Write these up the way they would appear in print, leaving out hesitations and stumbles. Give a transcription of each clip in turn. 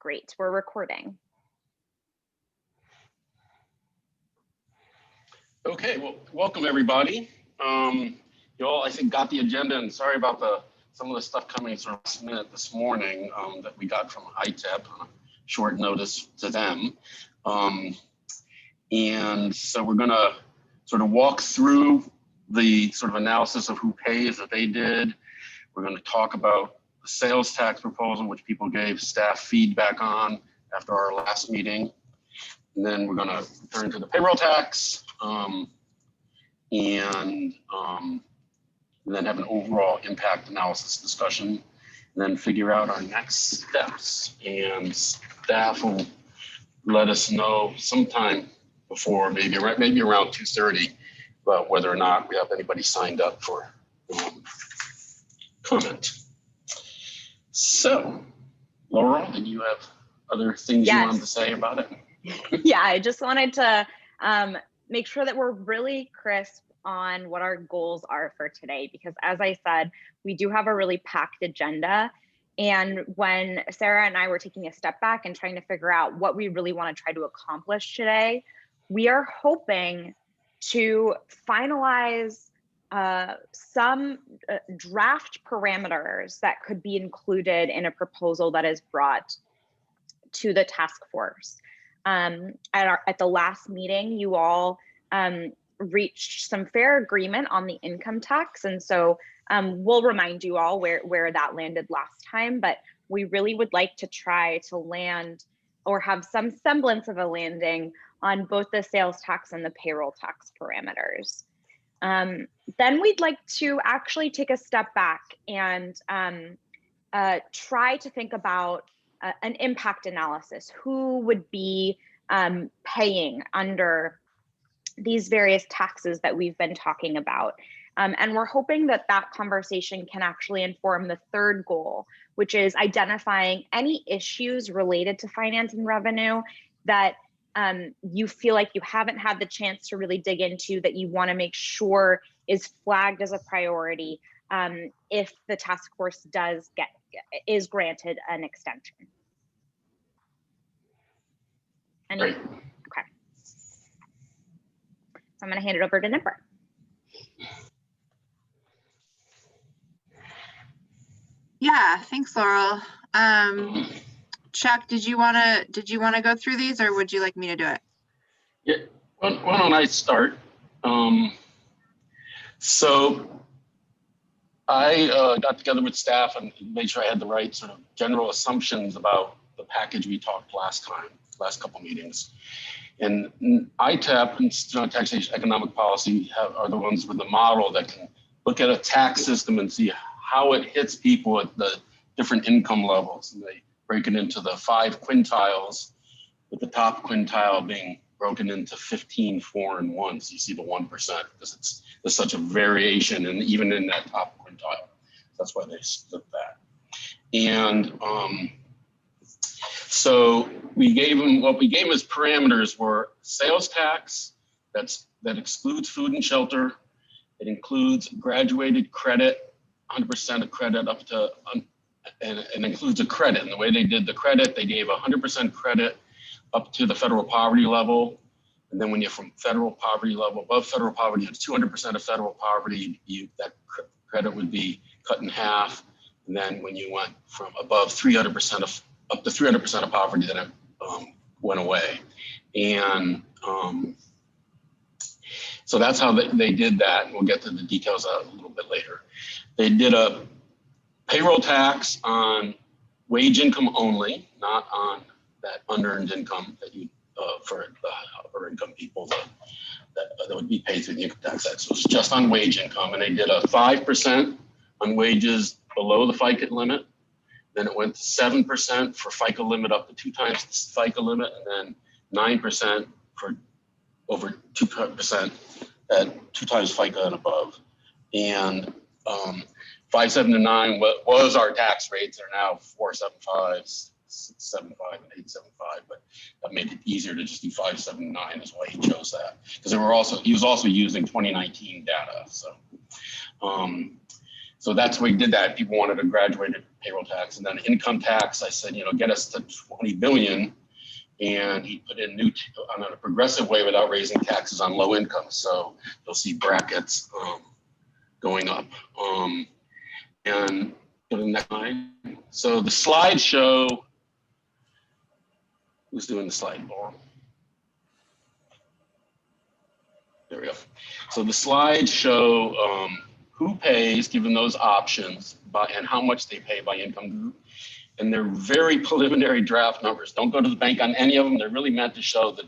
Great, we're recording. Okay, well, welcome everybody. You all, I think, got the agenda, and sorry about some of the stuff coming sort of last minute this morning that we got from ITEP on a short notice to them. And so we're gonna sort of walk through the sort of analysis of who pays that they did. We're gonna talk about the sales tax proposal, which people gave staff feedback on after our last meeting. And then we're gonna turn to the payroll tax and then have an overall impact analysis discussion, and then figure out our next steps. And staff will let us know sometime before, maybe around 2:30, about whether or not we have anybody signed up for comment. So, Laura, did you have other things you wanted to say about it? Yeah, I just wanted to make sure that we're really crisp on what our goals are for today, because as I said, we do have a really packed agenda. And when Sarah and I were taking a step back and trying to figure out what we really want to try to accomplish today, we are hoping to finalize some draft parameters that could be included in a proposal that is brought to the task force. At the last meeting, you all reached some fair agreement on the income tax. And so we'll remind you all where that landed last time, but we really would like to try to land or have some semblance of a landing on both the sales tax and the payroll tax parameters. Then we'd like to actually take a step back and try to think about an impact analysis. Who would be paying under these various taxes that we've been talking about? And we're hoping that that conversation can actually inform the third goal, which is identifying any issues related to finance and revenue that you feel like you haven't had the chance to really dig into, that you want to make sure is flagged as a priority if the task force is granted an extension. Great. Okay. So I'm going to hand it over to Nipper. Yeah, thanks, Laurel. Chuck, did you want to go through these, or would you like me to do it? Yeah, why don't I start? So I got together with staff and made sure I had the right sort of general assumptions about the package we talked last couple meetings. And ITEP, Institute Taxation Economic Policy, are the ones with the model that can look at a tax system and see how it hits people at the different income levels. And they break it into the 5 quintiles, with the top quintile being broken into 15, 4, and 1. So you see the 1%, because there's such a variation, and even in that top quintile. That's why they split that. And so we gave them, what we gave them as parameters were sales tax that excludes food and shelter. It includes graduated credit, 100% of credit up to, and includes a credit. And the way they did the credit, they gave 100% credit up to the federal poverty level. And then when you're from federal poverty level, above federal poverty, it's 200% of federal poverty, that credit would be cut in half. And then when you went from above 300% of, up to 300% of poverty, then it went away. And so that's how they did that. And we'll get to the details a little bit later. They did a payroll tax on wage income only, not on that unearned income that you for the upper income people that would be paid through the income tax act. So it's just on wage income, and they did a 5% on wages below the FICA limit. Then it went to 7% for FICA limit up to 2 times the FICA limit, and then 9% for over 2% at 2 times FICA and above. And 5, 7, and 9 was our tax rates. They're now 4, 7, 5, 6, 7, 5, and 8, 7, 5. But that made it easier to just do 5, 7, 9. Is why he chose that, because he was also using 2019 data. So So that's why we did that. People wanted a graduated payroll tax. And then income tax, I said, get us to 20 billion. And he put in on a progressive way without raising taxes on low income. So you'll see brackets going up. And go to the next line. So the slides show, who's doing the slide, Laura? There we go. So the slides show who pays, given those options, and how much they pay by income group. And they're very preliminary draft numbers. Don't go to the bank on any of them. They're really meant to show the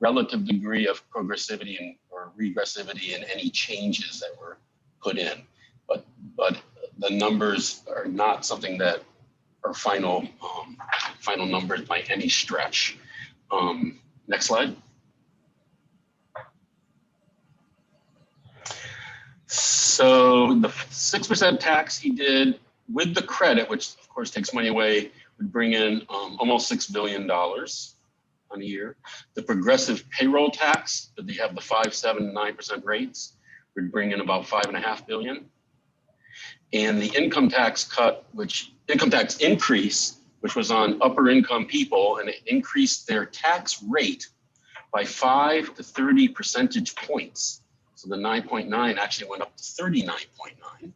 relative degree of progressivity or regressivity in any changes that were put in. But the numbers are not something that are final numbers by any stretch. Next slide. So the 6% tax he did with the credit, which of course takes money away, would bring in almost $6 billion on a year. The progressive payroll tax, that they have the 5, 7, 9% rates, would bring in about $5.5 billion. And the income tax increase, which was on upper income people, and it increased their tax rate by 5 to 30 percentage points. So the 9.9 actually went up to 39.9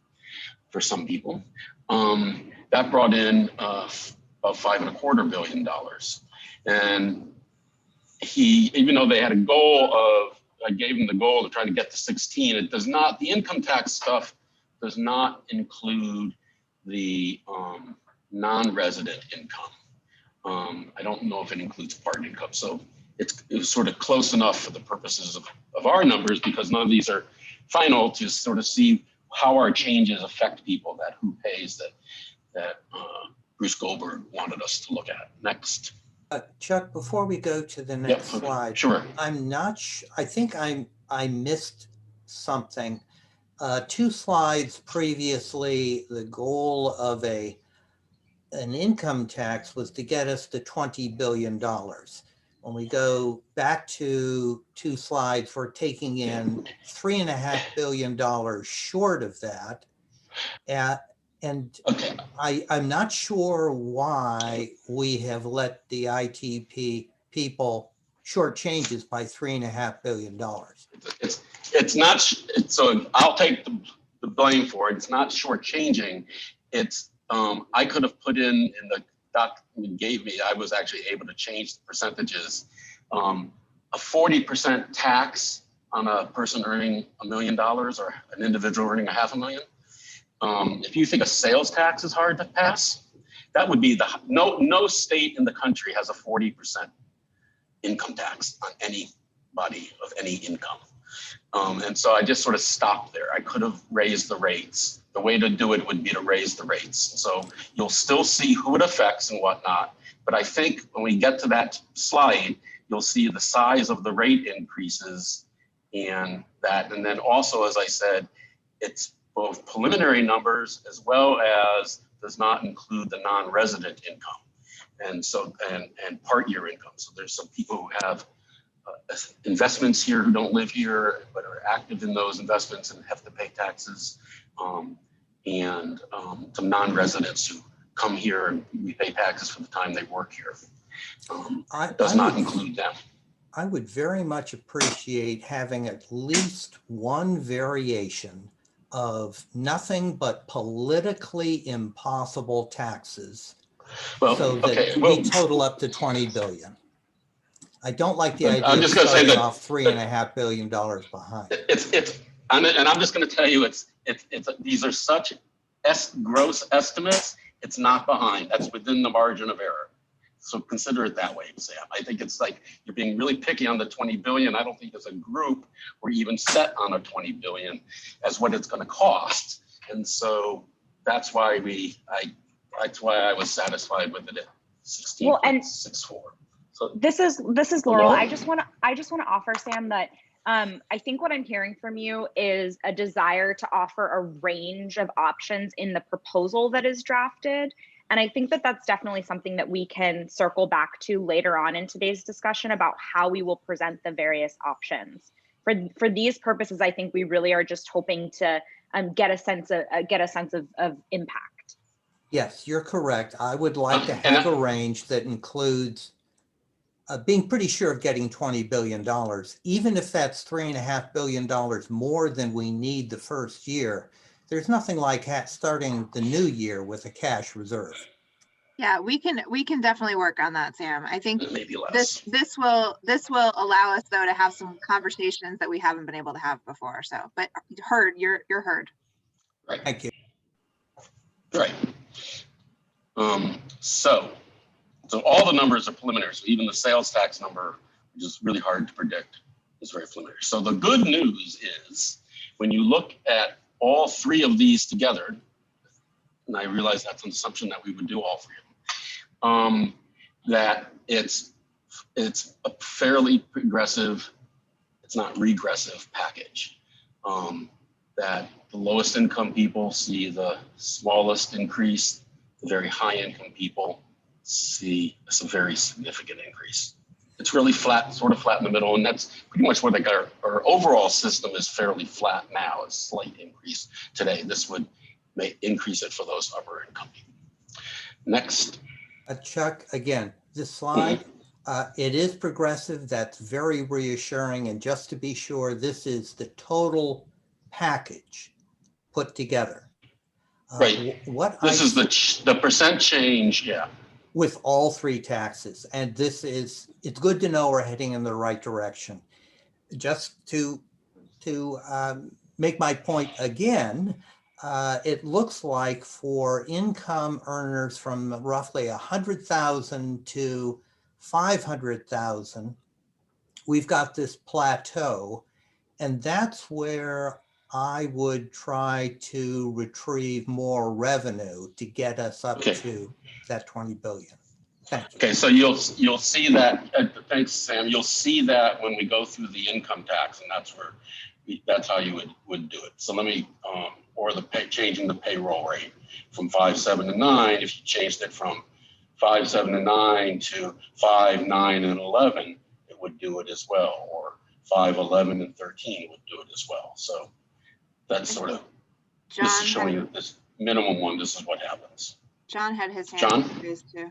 for some people. That brought in about $5.25 billion. And even though they had a goal I gave them the goal to try to get to 16, it does not, the income tax stuff does not include the non-resident income. I don't know if it includes part income. So it's sort of close enough for the purposes of our numbers, because none of these are final, to sort of see how our changes affect people, that who pays, that Bruce Goldberg wanted us to look at. Next. Chuck, before we go to the next slide, sure. I'm not I think I missed something. 2 slides previously, the goal of an income tax was to get us to $20 billion. When we go back to 2 slides, we're taking in $3.5 billion short of that. And okay. I'm not sure why we have let the ITP people shortchange us by $3.5 billion. It's not, so I'll take the blame for it. It's not shortchanging. It's, I could have put in the document you gave me, I was actually able to change the percentages. A 40% tax on a person earning $1 million or an individual earning $500,000. If you think a sales tax is hard to pass, that would be no state in the country has a 40% income tax on anybody of any income. And so I just sort of stopped there. I could have raised the rates. The way to do it would be to raise the rates. So you'll still see who it affects and whatnot. But I think when we get to that slide, you'll see the size of the rate increases and that. And then also, as I said, it's both preliminary numbers as well as does not include the non-resident income. And so, and part year income. So there's some people who have investments here who don't live here, but are active in those investments and have to pay taxes. And some non-residents who come here and we pay taxes for the time they work here. Does not include them. I would very much appreciate having at least one variation of nothing but politically impossible taxes, so that we total up to 20 billion. I don't like the idea of starting off $3.5 billion behind. And I'm just going to tell you, these are such gross estimates. It's not behind. That's within the margin of error. So consider it that way, Sam. I think it's like you're being really picky on the 20 billion. I don't think as a group we're even set on a 20 billion as what it's going to cost. And so that's why that's why I was satisfied with it at 16.64. So this is Laurel. I just want to offer, Sam, that I think what I'm hearing from you is a desire to offer a range of options in the proposal that is drafted. And I think that that's definitely something that we can circle back to later on in today's discussion about how we will present the various options. For these purposes, I think we really are just hoping to get a sense of impact. Yes, you're correct. I would like to And have a range that includes being pretty sure of getting $20 billion, even if that's $3.5 billion more than we need the first year. There's nothing like starting the new year with a cash reserve. Yeah, we can definitely work on that, Sam. I think maybe less. this will allow us though to have some conversations that we haven't been able to have before. So, but you're heard. Right. Thank you. Right. So all the numbers are preliminary. So even the sales tax number, which is really hard to predict, is very preliminary. So the good news is when you look at all three of these together, and I realize that's an assumption that we would do all three of them, that it's a fairly progressive, it's not regressive package. That the lowest income people see the smallest increase, the very high income people see a very significant increase. It's really flat, sort of flat in the middle, and that's pretty much where they got our overall system is fairly flat now. It's a slight increase today. This would increase it for those upper income people. Next. Chuck, again, this slide, it is progressive. That's very reassuring. And just to be sure, this is the total package put together. Right. This is the percent change, yeah. With all three taxes. And it's good to know we're heading in the right direction. Just to make my point again, it looks like for income earners from roughly 100,000 to 500,000, we've got this plateau, and that's where I would try to retrieve more revenue to get us up to that 20 billion. Thank you. Okay, so you'll see that. Thanks, Sam. You'll see that when we go through the income tax, and that's how you would do it. So let me, or changing the payroll rate from 5, 7, and 9. If you changed it from 5, 7, and 9 to 5, 9, and 11, it would do it as well. Or 5, 11, and 13 would do it as well. So that's sort of this is showing you this minimum one. This is what happens. John had his hand raised too.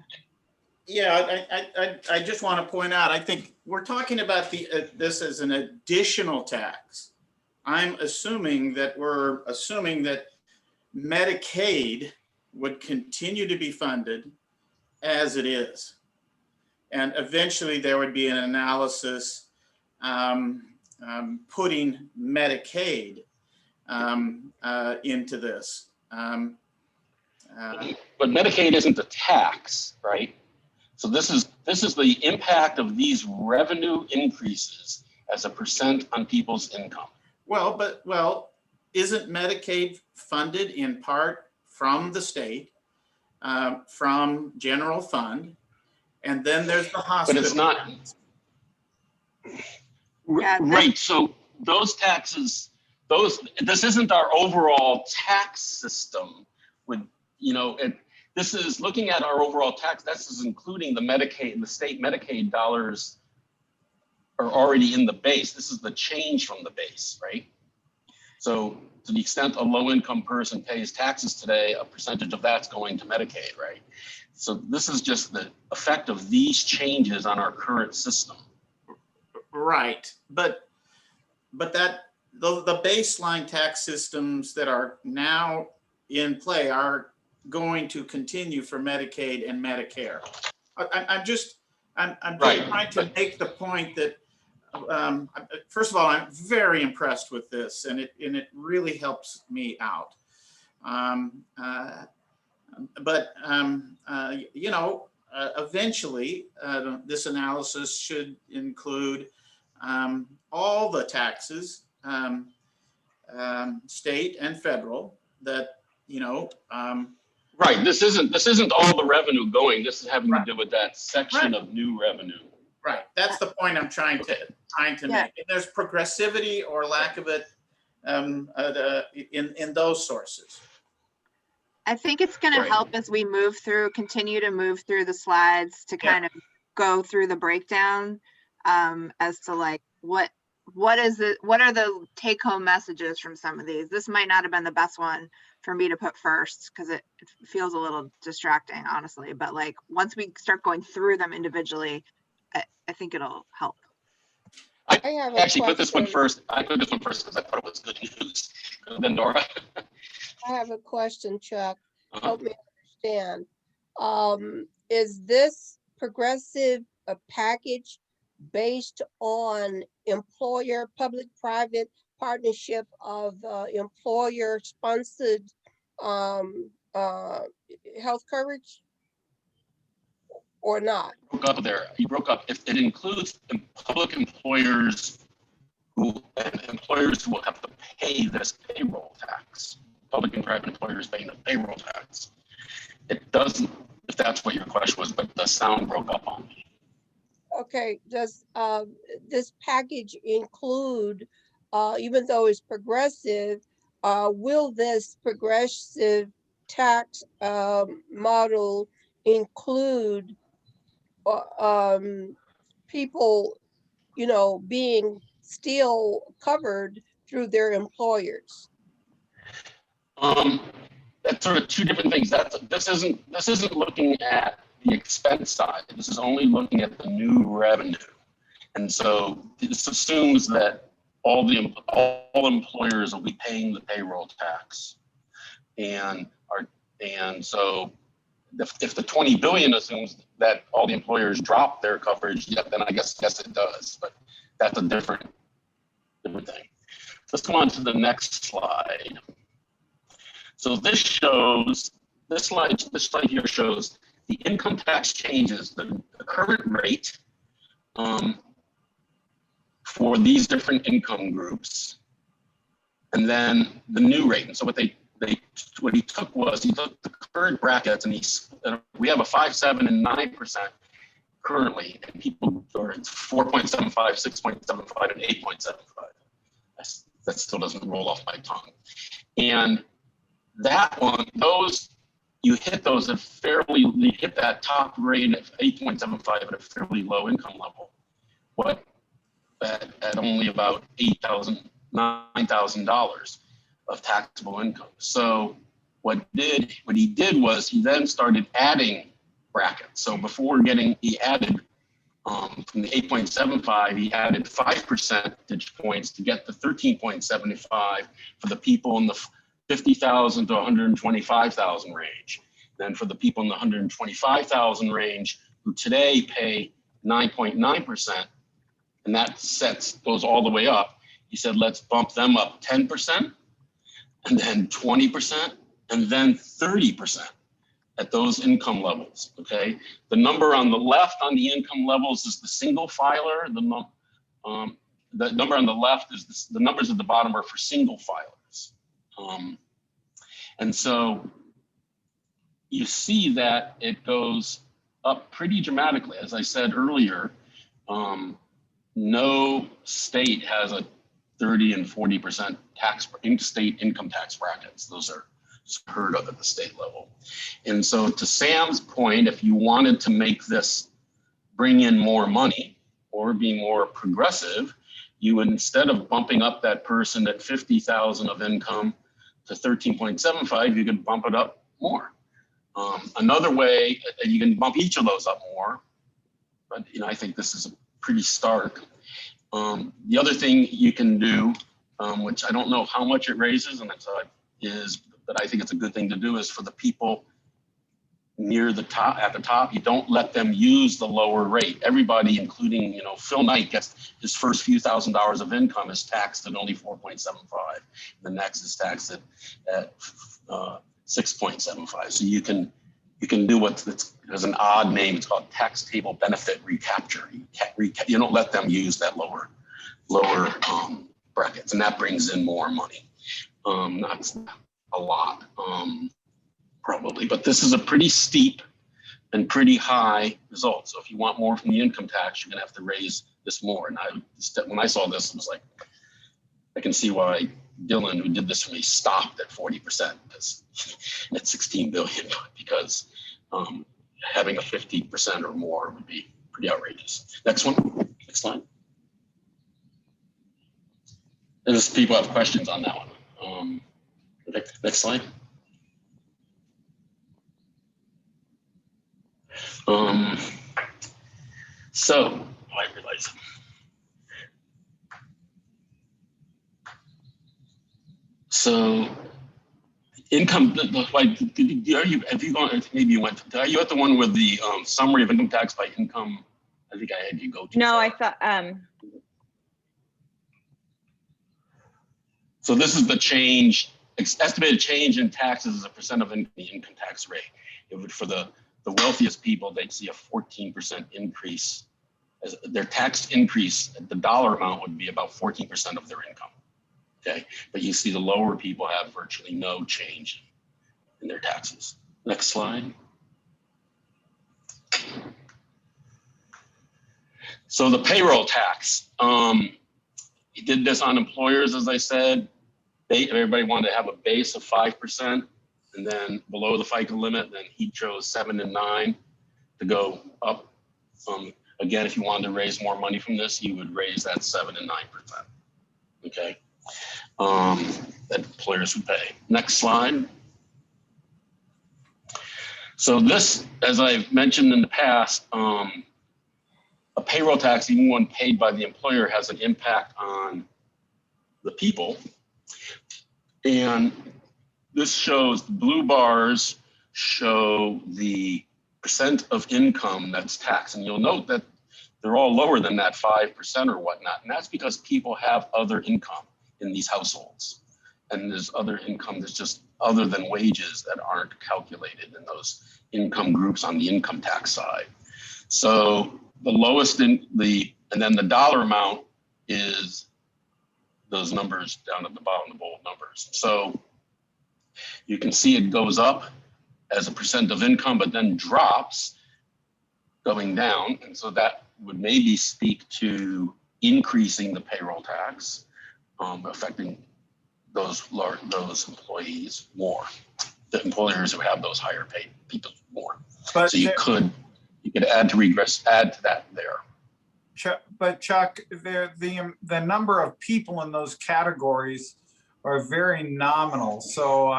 Yeah, I just want to point out, I think we're talking about this as an additional tax. I'm assuming that Medicaid would continue to be funded as it is. And eventually there would be an analysis putting Medicaid into this. But Medicaid isn't a tax, right? So this is the impact of these revenue increases as a percent on people's income. Well, isn't Medicaid funded in part from the state, from general fund, and then there's the hospital? But it's not. Right. So those taxes, this isn't our overall tax system. This is looking at our overall tax. This is including the Medicaid, the state Medicaid dollars are already in the base. This is the change from the base, right? So to the extent a low-income person pays taxes today, a percentage of that's going to Medicaid, right? So this is just the effect of these changes on our current system. Right, but the baseline tax systems that are now in play are going to continue for Medicaid and Medicare. I'm just trying to make the point that first of all, I'm very impressed with this, and it really helps me out. Eventually, this analysis should include all the taxes, state and federal, that Right. This isn't all the revenue going. This is having to do with that section of new revenue. Right. That's the point I'm trying to make. And there's progressivity or lack of it in those sources. I think it's going to help as we continue to move through the slides to kind of go through the breakdown as to like what what is it? What are the take home messages from some of these? This might not have been the best one for me to put first because it feels a little distracting, honestly. But like once we start going through them individually, I think it'll help. I have a actually put this one question. first. I put this one first because I thought it was good news. Then Nora. I have a question, Chuck. Uh-huh. Help me understand. Is this progressive a package based on employer, public-private partnership of employer-sponsored health coverage or not? Broke up there. You broke up. If it includes public employers and employers who will have to pay this payroll tax, public and private employers paying the payroll tax. It doesn't, if that's what your question was, but the sound broke up on me. Okay, does this package include, even though it's progressive, will this progressive tax model include people, you know, being still covered through their employers? That's sort of two different things. This isn't looking at the expense side. This is only looking at the new revenue. And so this assumes that all employers will be paying the payroll tax. And so if the 20 billion assumes that all the employers drop their coverage, yeah, then I guess it does. But that's a different thing. Let's go on to the next slide. So this slide here shows the income tax changes, the current rate for these different income groups, and then the new rate. And so what he took was he took the current brackets, and we have a 5, 7, and 9% currently, and people are 4.75, 6.75, and 8.75. That still doesn't roll off my tongue. And that one, you hit that top rate of 8.75 at a fairly low income level. At only about $8,000, $9,000 of taxable income. So what he did was he then started adding brackets. So he added from the 8.75, he added 5 percentage points to get the 13.75 for the people in the 50,000 to 125,000 range. Then for the people in the 125,000 range who today pay 9.9%, and that goes all the way up. He said, let's bump them up 10%, and then 20%, and then 30% at those income levels, okay? The number on the left on the income levels is the single filer. The number on the left is the numbers at the bottom are for single filers. And so you see that it goes up pretty dramatically. As I said earlier, no state has a 30 and 40% state income tax brackets. Those are heard of at the state level. And so to Sam's point, if you wanted to make this bring in more money or be more progressive, you would, instead of bumping up that person at 50,000 of income to 13.75, you could bump it up more. Another way, and you can bump each of those up more, but I think this is pretty stark. The other thing you can do, which I don't know how much it raises, and but I think it's a good thing to do, is for the people near the top, at the top, you don't let them use the lower rate. Everybody, including Phil Knight, gets his first few $1,000s of income is taxed at only 4.75. The next is taxed at 6.75. So you can do there's an odd name. It's called tax table benefit recapture. You don't let them use that lower brackets, and that brings in more money. Not a lot, probably, but this is a pretty steep and pretty high result. So if you want more from the income tax, you're gonna have to raise this more. And when I saw this, I was like, I can see why Dylan, who did this for me, stopped at 40% because at 16 billion, because having a 50% or more would be pretty outrageous. Next one, next slide. There's people have questions on that one. Next slide. So I realize. So income. Are you? Have you gone? Maybe you went. Are you at the one with the summary of income tax by income? I think I had you go to. No, I thought. So this is the change, estimated change in taxes as a percent of the income tax rate. It would, for the wealthiest people, they'd see a 14% increase. As their tax increase, the dollar amount would be about 14% of their income. Okay, but you see the lower people have virtually no change in their taxes. Next slide. So the payroll tax, he did this on employers, as I said. Everybody wanted to have a base of 5%, and then below the FICA limit, then he chose 7 and 9 to go up. Again, if you wanted to raise more money from this, you would raise that 7 and 9%. Okay, that employers would pay. Next slide. So this, as I've mentioned in the past, a payroll tax, even one paid by the employer, has an impact on the people. And this shows, the blue bars show the percent of income that's taxed. And you'll note that they're all lower than that 5% or whatnot. And that's because people have other income in these households. And there's other income that's just other than wages that aren't calculated in those income groups on the income tax side. So the lowest in and then the dollar amount is those numbers down at the bottom, the bold numbers. So you can see it goes up as a percent of income, but then drops going down. And so that would maybe speak to increasing the payroll tax, affecting those employees more, the employers who have those higher paid people more. But so you could add to that there. But Chuck, the number of people in those categories are very nominal. So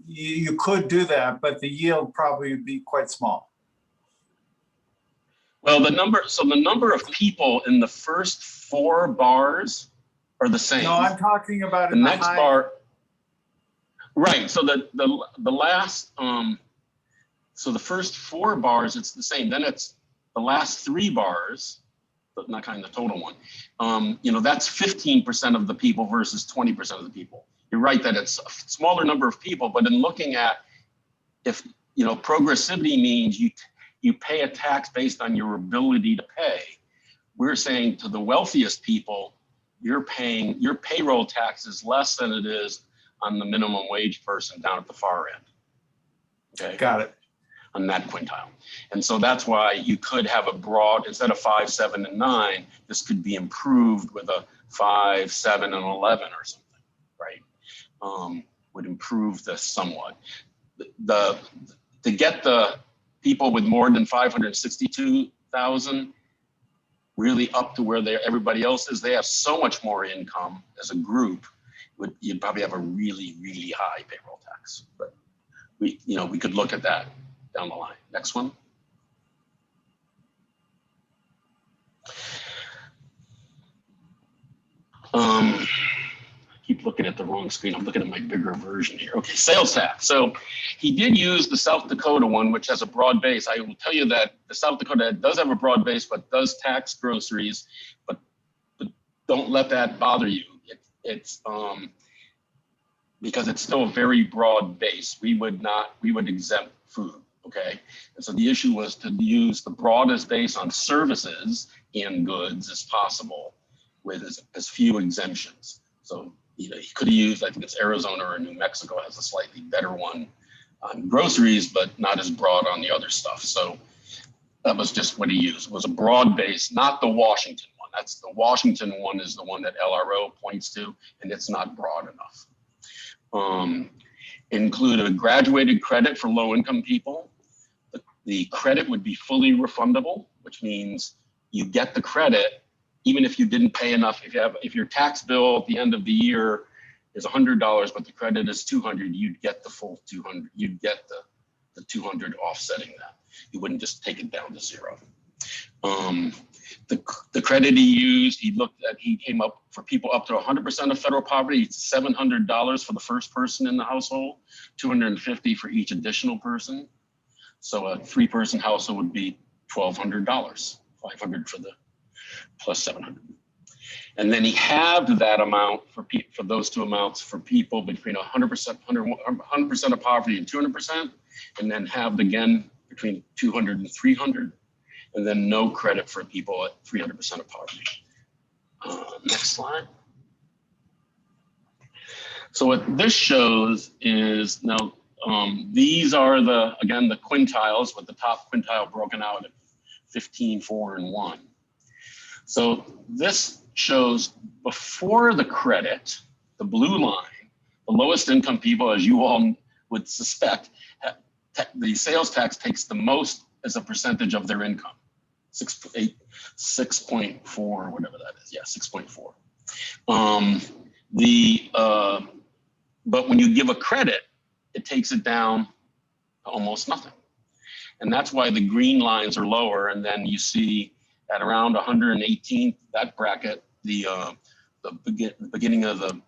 you could do that, but the yield probably would be quite small. Well, the number of people in the first 4 bars are the same. No, I'm talking about the next bar. Right. So the last so the first 4 bars, it's the same. Then it's the last 3 bars, but not kind of the total one. That's 15% of the people versus 20% of the people. You're right that it's a smaller number of people, but in looking at if progressivity means you pay a tax based on your ability to pay. We're saying to the wealthiest people, your payroll tax is less than it is on the minimum wage person down at the far end. Okay. Got it. On that quintile. And so that's why you could have a broad, instead of 5, 7, and 9, this could be improved with a 5, 7, and 11 or something, right? Would improve this somewhat. To get the people with more than 562,000 really up to where everybody else is, they have so much more income as a group, you'd probably have a really, really high payroll tax. But we could look at that down the line. Next one. I keep looking at the wrong screen. I'm looking at my bigger version here. Okay, sales tax. So he did use the South Dakota one, which has a broad base. I will tell you that the South Dakota does have a broad base, but does tax groceries, but don't let that bother you. It's because it's still a very broad base. We would exempt food. Okay, and so the issue was to use the broadest base on services and goods as possible with as few exemptions. So he could have used, I think it's Arizona or New Mexico has a slightly better one on groceries, but not as broad on the other stuff. So that was just what he used, was a broad base, not the Washington one. That's the Washington one is the one that LRO points to, and it's not broad enough. Include a graduated credit for low income people. The credit would be fully refundable, which means you get the credit even if you didn't pay enough, if your tax bill at the end of the year is $100, but the credit is 200, you'd get the full 200. You'd get the 200 offsetting that. You wouldn't just take it down to zero. The credit he used, he came up for people up to 100% of federal poverty. It's $700 for the first person in the household, $250 for each additional person. So a 3-person household would be $1,200, $500 for the plus 700. And then he halved that amount for those two amounts for people between 100% of poverty and 200%, and then halved again between 200 and 300, and then no credit for people at 300% of poverty. Next slide. So what this shows is now these are the quintiles, with the top quintile broken out at 15, 4, and 1. So this shows before the credit, the blue line, the lowest income people, as you all would suspect, the sales tax takes the most as a percentage of their income, 6.4, whatever that is. Yeah, 6.4. But when you give a credit, it takes it down to almost nothing. And that's why the green lines are lower. And then you see at around 118th, that bracket, the beginning of the,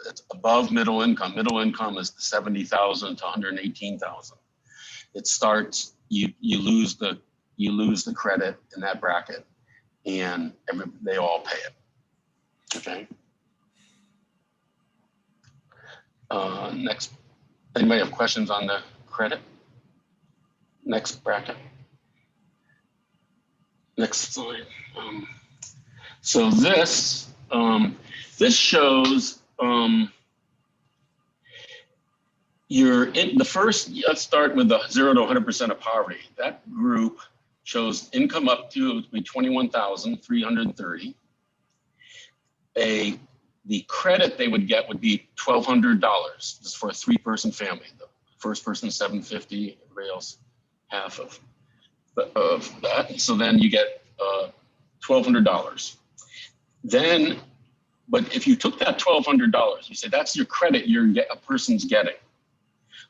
it's above middle income. Middle income is the 70,000 to 118,000. It starts, you lose the credit in that bracket, and they all pay it. Okay. Next, anybody have questions on the credit? Next bracket. Next slide. So this shows let's start with the 0 to 100% of poverty. That group shows income up to be 21,330. The credit they would get would be $1,200. This is for a 3-person family. The first person $750, everybody else half of that. So then you get $1,200. Then, but if you took that $1,200, you say that's your credit a person's getting.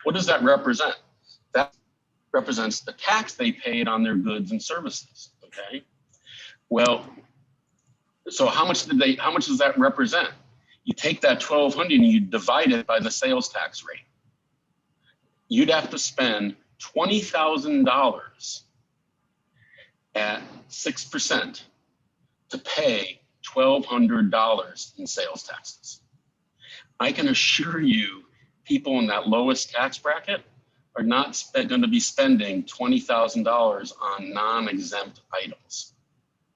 What does that represent? That represents the tax they paid on their goods and services. Okay. Well, so how much does that represent? You take that $1,200 and you divide it by the sales tax rate. You'd have to spend $20,000 at 6% to pay $1,200 in sales taxes. I can assure you, people in that lowest tax bracket are not going to be spending $20,000 on non-exempt items,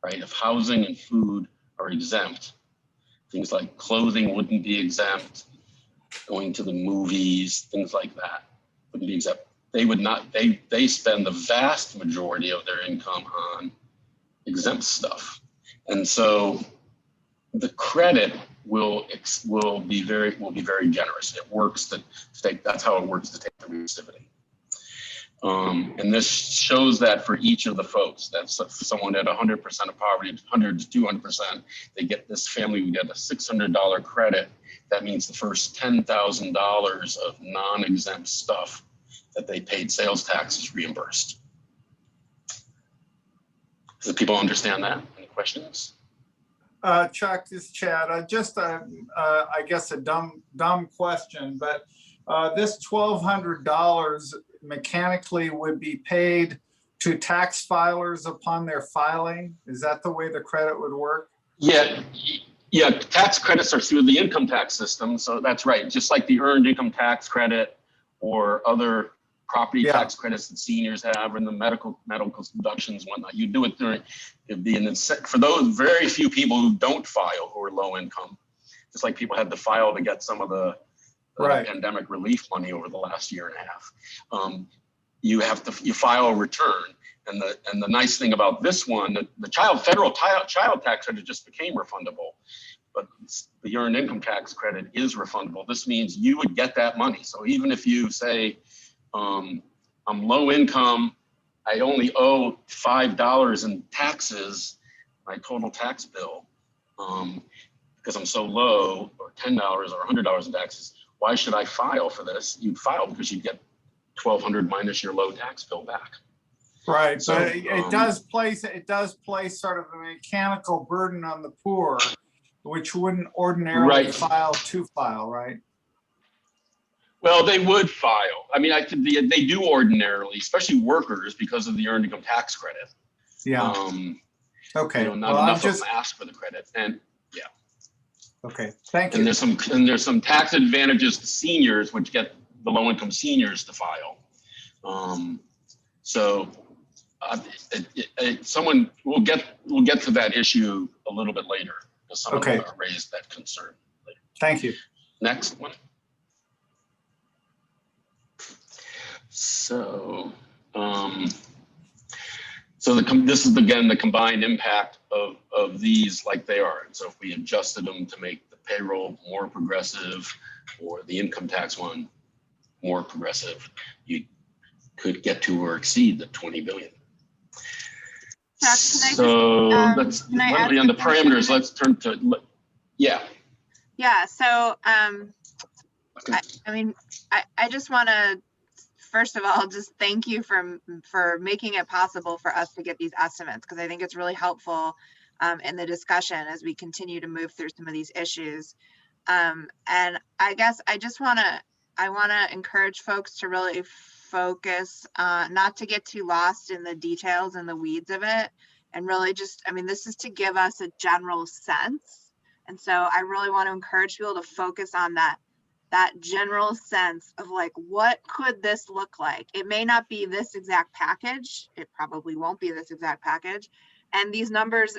right? If housing and food are exempt, things like clothing wouldn't be exempt, going to the movies, things like that wouldn't be exempt. They would not, they spend the vast majority of their income on exempt stuff. And so the credit will be very generous. It works to take, that's how it works to take the receptivity. And this shows that for each of the folks. That's someone at 100% of poverty, 100 to 200%, they get, this family would get a $600 credit. That means the first $10,000 of non-exempt stuff that they paid sales tax is reimbursed. Do people understand that? Any questions? Chuck, this is Chad. I guess a dumb question, but this $1,200 mechanically would be paid to tax filers upon their filing. Is that the way the credit would work? Yeah, tax credits are through the income tax system. So that's right. Just like the earned income tax credit or other property tax credits that seniors have, and the medical deductions and whatnot. You do it during, it'd be an incentive for those very few people who don't file, who are low income. Just like people had to file to get some of the pandemic relief money over the last year and a half. You file a return, and the nice thing about this one, the federal child tax credit just became refundable, but the earned income tax credit is refundable. This means you would get that money. So even if you say, I'm low income, I only owe $5 in taxes, my total tax bill, because I'm so low, or $10 or $100 in taxes, why should I file for this? You'd file because you get 1,200 minus your low tax bill back. Right, So, but it does place sort of a mechanical burden on the poor, which wouldn't ordinarily Right. file, right? Well, they would file. I mean, they do ordinarily, especially workers, because of the earned income tax credit. Yeah. Okay. Not Well, enough of them ask for the credit, and yeah. Okay. Thank you. And there's some tax advantages to seniors, which get the low income seniors to file. Someone we'll get to that issue a little bit later, because someone raised that concern later. Thank you. Next one. So, this is again the combined impact of these like they are. And so if we adjusted them to make the payroll more progressive or the income tax one more progressive, you could get to or exceed the 20 billion. Chuck, So let's on the parameters. Let's turn to yeah. Yeah. So I just want to first of all just thank you for making it possible for us to get these estimates, because I think it's really helpful in the discussion as we continue to move through some of these issues. And I guess I want to encourage folks to really focus, not to get too lost in the details and the weeds of it, and really just, this is to give us a general sense. And so I really want to encourage people to focus on that general sense of like, what could this look like? It may not be this exact package. It probably won't be this exact package. And these numbers,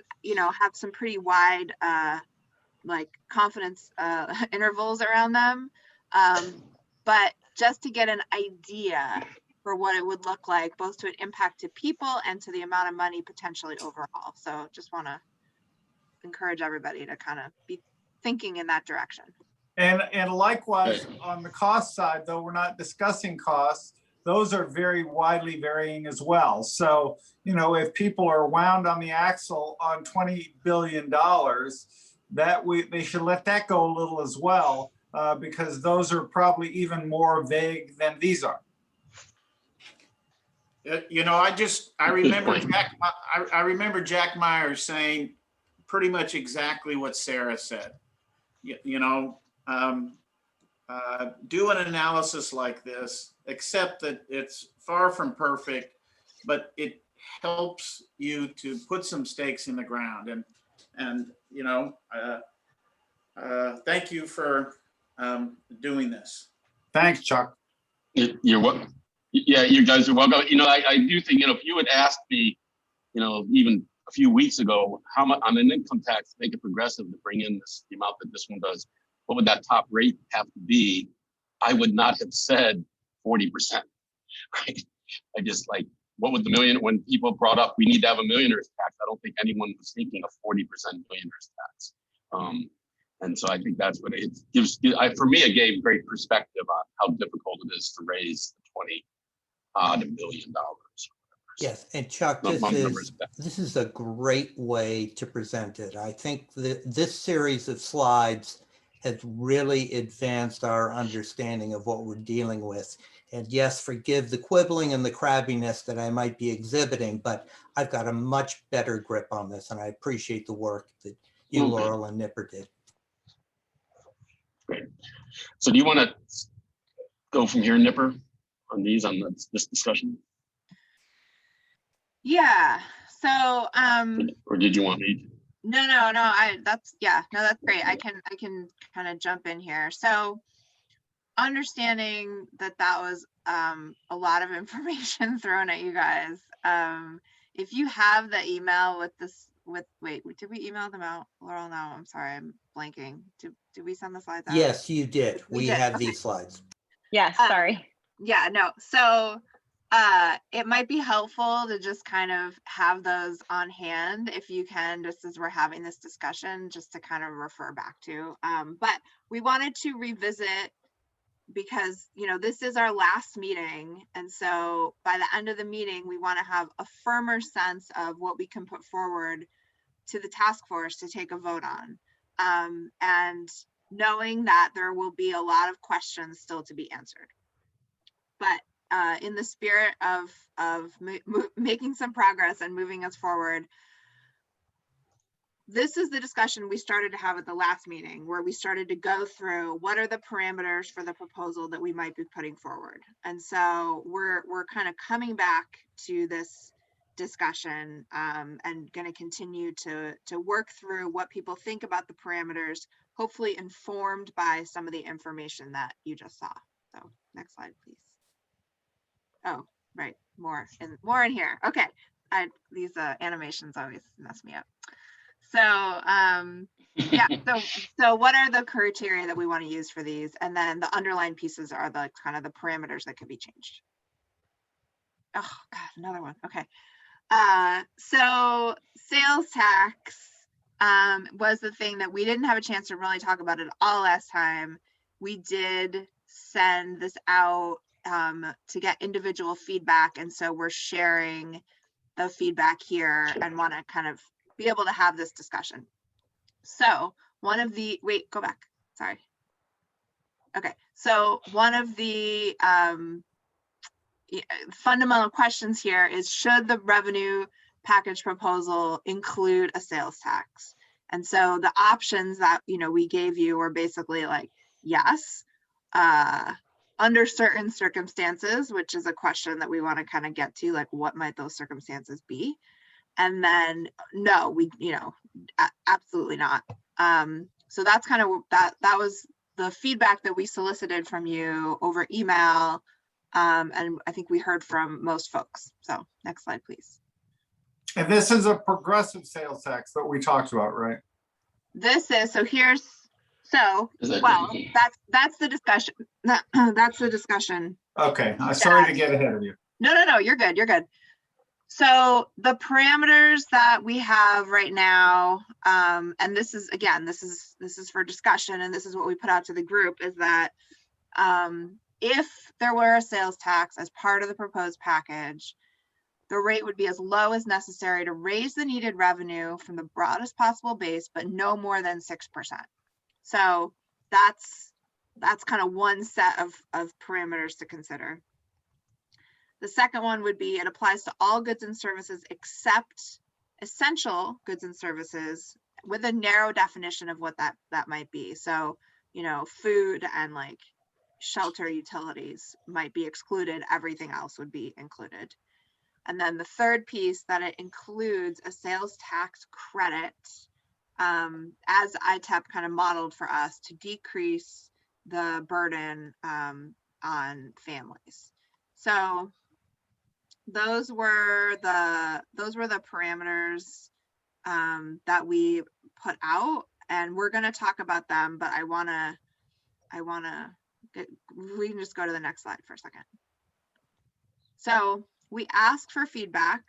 have some pretty wide, like confidence intervals around them. But just to get an idea for what it would look like, both to an impact to people and to the amount of money potentially overall. So just want to encourage everybody to kind of be thinking in that direction. And likewise, on the cost side, though we're not discussing costs, those are very widely varying as well. So, if people are wound on the axle on $20 billion, they should let that go a little as well, because those are probably even more vague than these are. I remember Jack Myers saying pretty much exactly what Sarah said. Do an analysis like this, except that it's far from perfect, but it helps you to put some stakes in the ground. And thank you for doing this. Thanks, Chuck. You're welcome. Yeah, you guys are welcome. I do think, if you had asked me, even a few weeks ago, how much on an income tax, make it progressive to bring in the amount that this one does, what would that top rate have to be? I would not have said 40%, right? I just what would the million, when people brought up, we need to have a millionaire's tax, I don't think anyone was thinking of 40% millionaire's tax. And so I think that's what it gives. For me, it gave great perspective on how difficult it is to raise $20 billion. Yes, and Chuck, this is a great way to present it. I think that this series of slides has really advanced our understanding of what we're dealing with. And yes, forgive the quibbling and the crabbiness that I might be exhibiting, but I've got a much better grip on this, and I appreciate the work that you, Laurel, and Nipper did. Great. So do you want to go from here, Nipper, on this discussion? Yeah. So or did you want me to? No, that's great. I can kind of jump in here. So understanding that was a lot of information thrown at you guys. If you have the email wait, did we email them out, Laurel? No, I'm sorry, I'm blanking. Did we send the slides out? Yes, you did. We had these slides. Yes, sorry. Yeah, no. So it might be helpful to just kind of have those on hand if you can, just as we're having this discussion, just to kind of refer back to. But we wanted to revisit because, this is our last meeting. And so by the end of the meeting, we want to have a firmer sense of what we can put forward to the task force to take a vote on. And knowing that there will be a lot of questions still to be answered. But in the spirit of making some progress and moving us forward, this is the discussion we started to have at the last meeting, where we started to go through what are the parameters for the proposal that we might be putting forward. And so we're kind of coming back to this discussion and going to continue to work through what people think about the parameters, hopefully informed by some of the information that you just saw. So next slide, please. Oh, right, more in here. Okay, these animations always mess me up. So yeah, so what are the criteria that we want to use for these? And then the underlying pieces are the kind of the parameters that can be changed. Oh God, another one. Okay. So sales tax was the thing that we didn't have a chance to really talk about at all last time. We did send this out to get individual feedback. And so we're sharing the feedback here and want to kind of be able to have this discussion. So one of the, wait, go back, sorry. Okay, so one of the fundamental questions here is, should the revenue package proposal include a sales tax? And so the options that we gave you were basically like, yes, under certain circumstances, which is a question that we want to kind of get to, like what might those circumstances be? And then no, we absolutely not. So that's kind of that was the feedback that we solicited from you over email. And I think we heard from most folks. So next slide, please. And this is a progressive sales tax that we talked about, right? This is, so here's, so, well, that's the discussion. That's the discussion. Okay, I'm sorry to get ahead of you. No, you're good, you're good. So the parameters that we have right now, and this is, again, this is for discussion, and this is what we put out to the group, is that if there were a sales tax as part of the proposed package, the rate would be as low as necessary to raise the needed revenue from the broadest possible base, but no more than 6%. So that's kind of one set of parameters to consider. The second one would be, it applies to all goods and services except essential goods and services, with a narrow definition of what that might be. So, food and like shelter utilities might be excluded. Everything else would be included. And then the third piece, that it includes a sales tax credit, as ITEP kind of modeled for us, to decrease the burden on families. So those were the parameters that we put out, and we're going to talk about them, but we can just go to the next slide for a second. So we asked for feedback.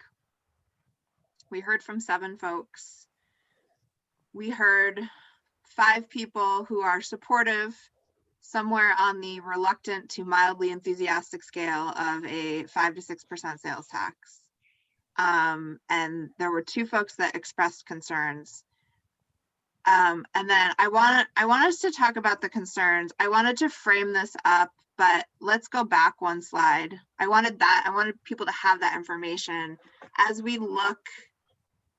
We heard from 7 folks. We heard 5 people who are supportive, somewhere on the reluctant to mildly enthusiastic scale of a 5 to 6% sales tax. And there were 2 folks that expressed concerns. And then I want us to talk about the concerns. I wanted to frame this up, but let's go back one slide. I wanted people to have that information as we look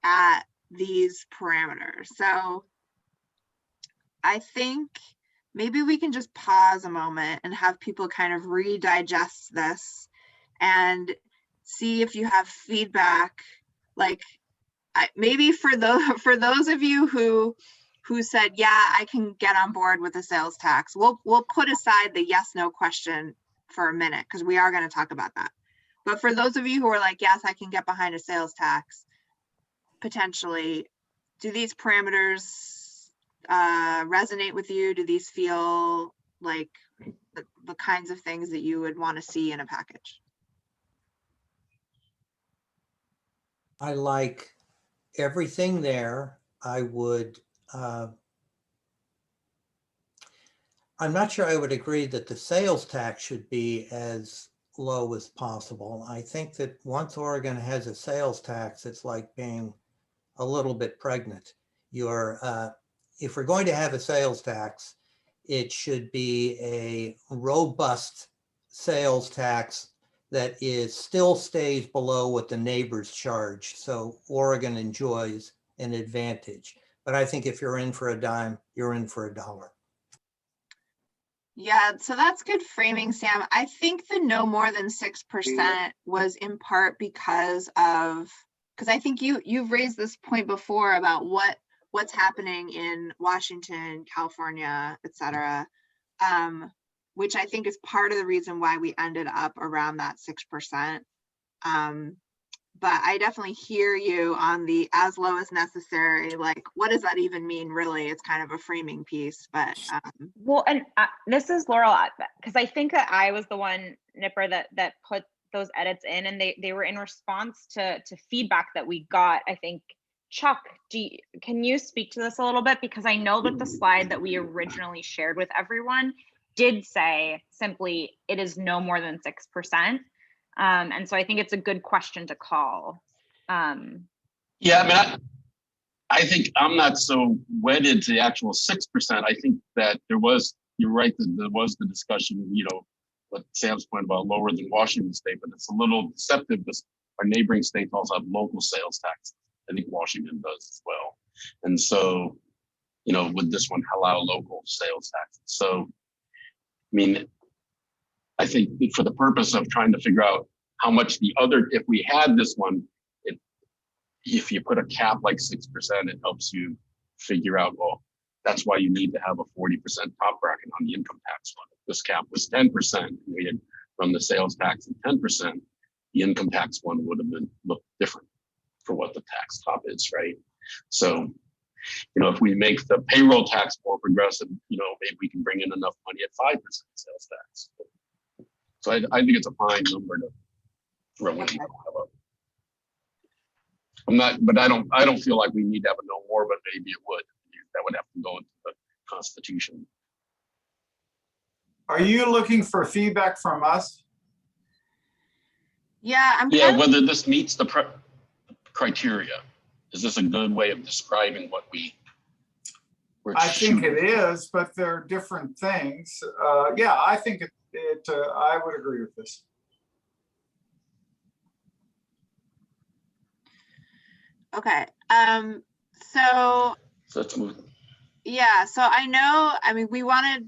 at these parameters. So I think maybe we can just pause a moment and have people kind of redigest this and see if you have feedback. Like, maybe for those of you who said, yeah, I can get on board with the sales tax, we'll put aside the yes, no question for a minute, because we are going to talk about that. But for those of you who are like, yes, I can get behind a sales tax, potentially, do these parameters resonate with you? Do these feel like the kinds of things that you would want to see in a package? I like everything there. I would, I'm not sure I would agree that the sales tax should be as low as possible. I think that once Oregon has a sales tax, it's like being a little bit pregnant. If we're going to have a sales tax, it should be a robust sales tax that still stays below what the neighbors charge. So Oregon enjoys an advantage. But I think if you're in for a dime, you're in for a dollar. Yeah, so that's good framing, Sam. I think the no more than 6% was in part because I think you've raised this point before about what's happening in Washington, California, et cetera, which I think is part of the reason why we ended up around that 6%. But I definitely hear you on the as low as necessary. Like, what does that even mean, really? It's kind of a framing piece, but. Well, and this is Laurel, because I think that I was the one, Nipper, that put those edits in, and they were in response to feedback that we got. I think, Chuck, can you speak to this a little bit? Because I know that the slide that we originally shared with everyone did say simply, it is no more than 6%. And so I think it's a good question to call. Yeah, I mean, I think I'm not so wedded to the actual 6%. I think that you're right, that there was the discussion, what Sam's point about lower than Washington State, but it's a little deceptive because our neighboring states also have local sales tax. I think Washington does as well. And so, would this one allow local sales taxes? So, I mean, I think for the purpose of trying to figure out how much if we had this one, if you put a cap like 6%, it helps you figure out, well, that's why you need to have a 40% top bracket on the income tax one. If this cap was 10%, and we had run the sales tax at 10%, the income tax one would have looked different for what the tax top is, right? So, if we make the payroll tax more progressive, maybe we can bring in enough money at 5% sales tax. So I think it's a fine number to throw in. But I don't feel like we need to have a no more, but maybe it would. That would have to go into the Constitution. Are you looking for feedback from us? Yeah, whether this meets the criteria. Is this a good way of describing what I think it is, but there are different things. Yeah, I think I would agree with this. Okay. So let's move. Yeah. So I mean, we want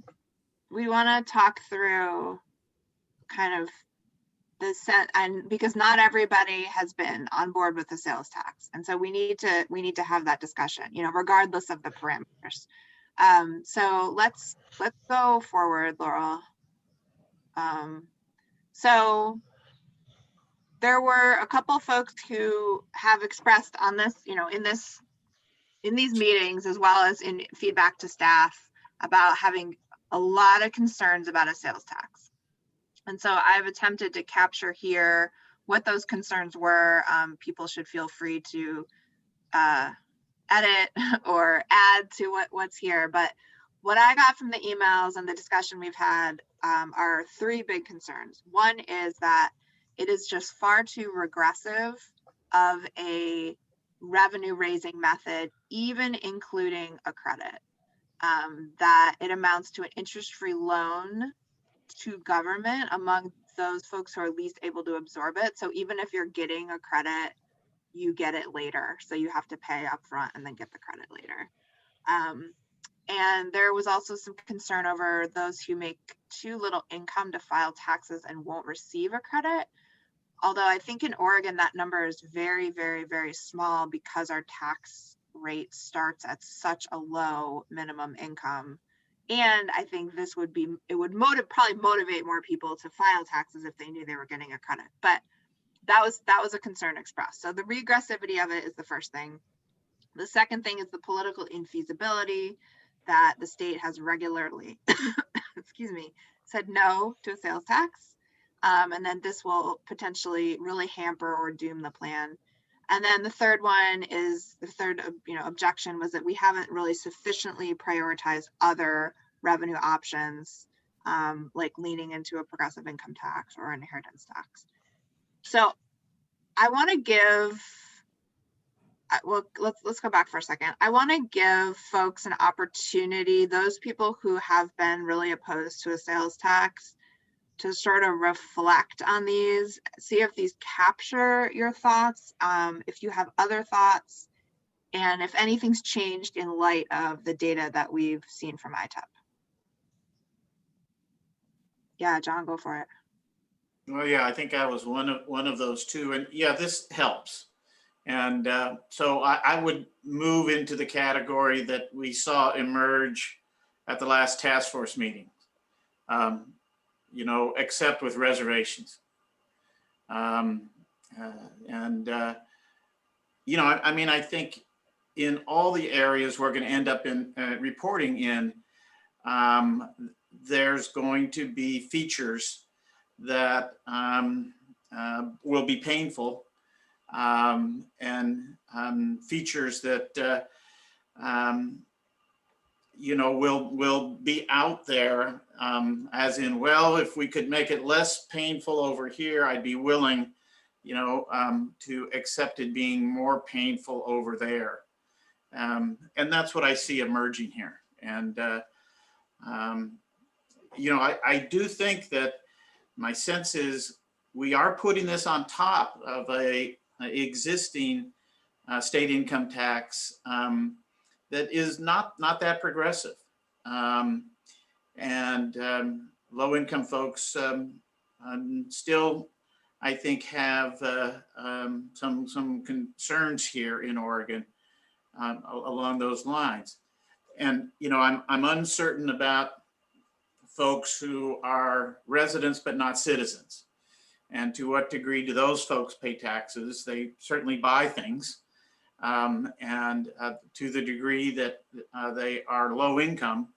to talk through kind of the set, and because not everybody has been on board with the sales tax, and so we need to have that discussion, regardless of the parameters. So let's go forward, Laurel. So there were a couple folks who have expressed on this, in these meetings, as well as in feedback to staff, about having a lot of concerns about a sales tax. And so I've attempted to capture here what those concerns were. People should feel free to edit or add to what's here. But what I got from the emails and the discussion we've had are three big concerns. One is that it is just far too regressive of a revenue raising method, even including a credit, that it amounts to an interest-free loan to government among those folks who are least able to absorb it. So even if you're getting a credit, you get it later. So you have to pay upfront and then get the credit later. And there was also some concern over those who make too little income to file taxes and won't receive a credit. Although I think in Oregon, that number is very, very, very small because our tax rate starts at such a low minimum income. And I think it would probably motivate more people to file taxes if they knew they were getting a credit. But that was a concern expressed. So the regressivity of it is the first thing. The second thing is the political infeasibility, that the state has regularly, said no to a sales tax. And then this will potentially really hamper or doom the plan. And then the third one is the third, objection was that we haven't really sufficiently prioritized other revenue options, like leaning into a progressive income tax or inheritance tax. So I want to give well, let's go back for a second. I want to give folks an opportunity, those people who have been really opposed to a sales tax, to sort of reflect on these, see if these capture your thoughts, if you have other thoughts, and if anything's changed in light of the data that we've seen from ITEP. Yeah, John, go for it. Well, yeah, I think I was one of those two, and yeah, this helps. And so I would move into the category that we saw emerge at the last task force meeting, you know, except with reservations. You know, I mean, I think in all the areas we're going to end up in reporting in, there's going to be features that will be painful. Features that you know will be out there, as in, well, if we could make it less painful over here, I'd be willing, you know, to accept it being more painful over there, and that's what I see emerging here. And you know, I do think that my sense is we are putting this on top of a existing state income tax that is not that progressive, low income folks still, I think, have some concerns here in Oregon along those lines. And you know, I'm uncertain about folks who are residents but not citizens. And to what degree do those folks pay taxes? They certainly buy things. To the degree that they are low income,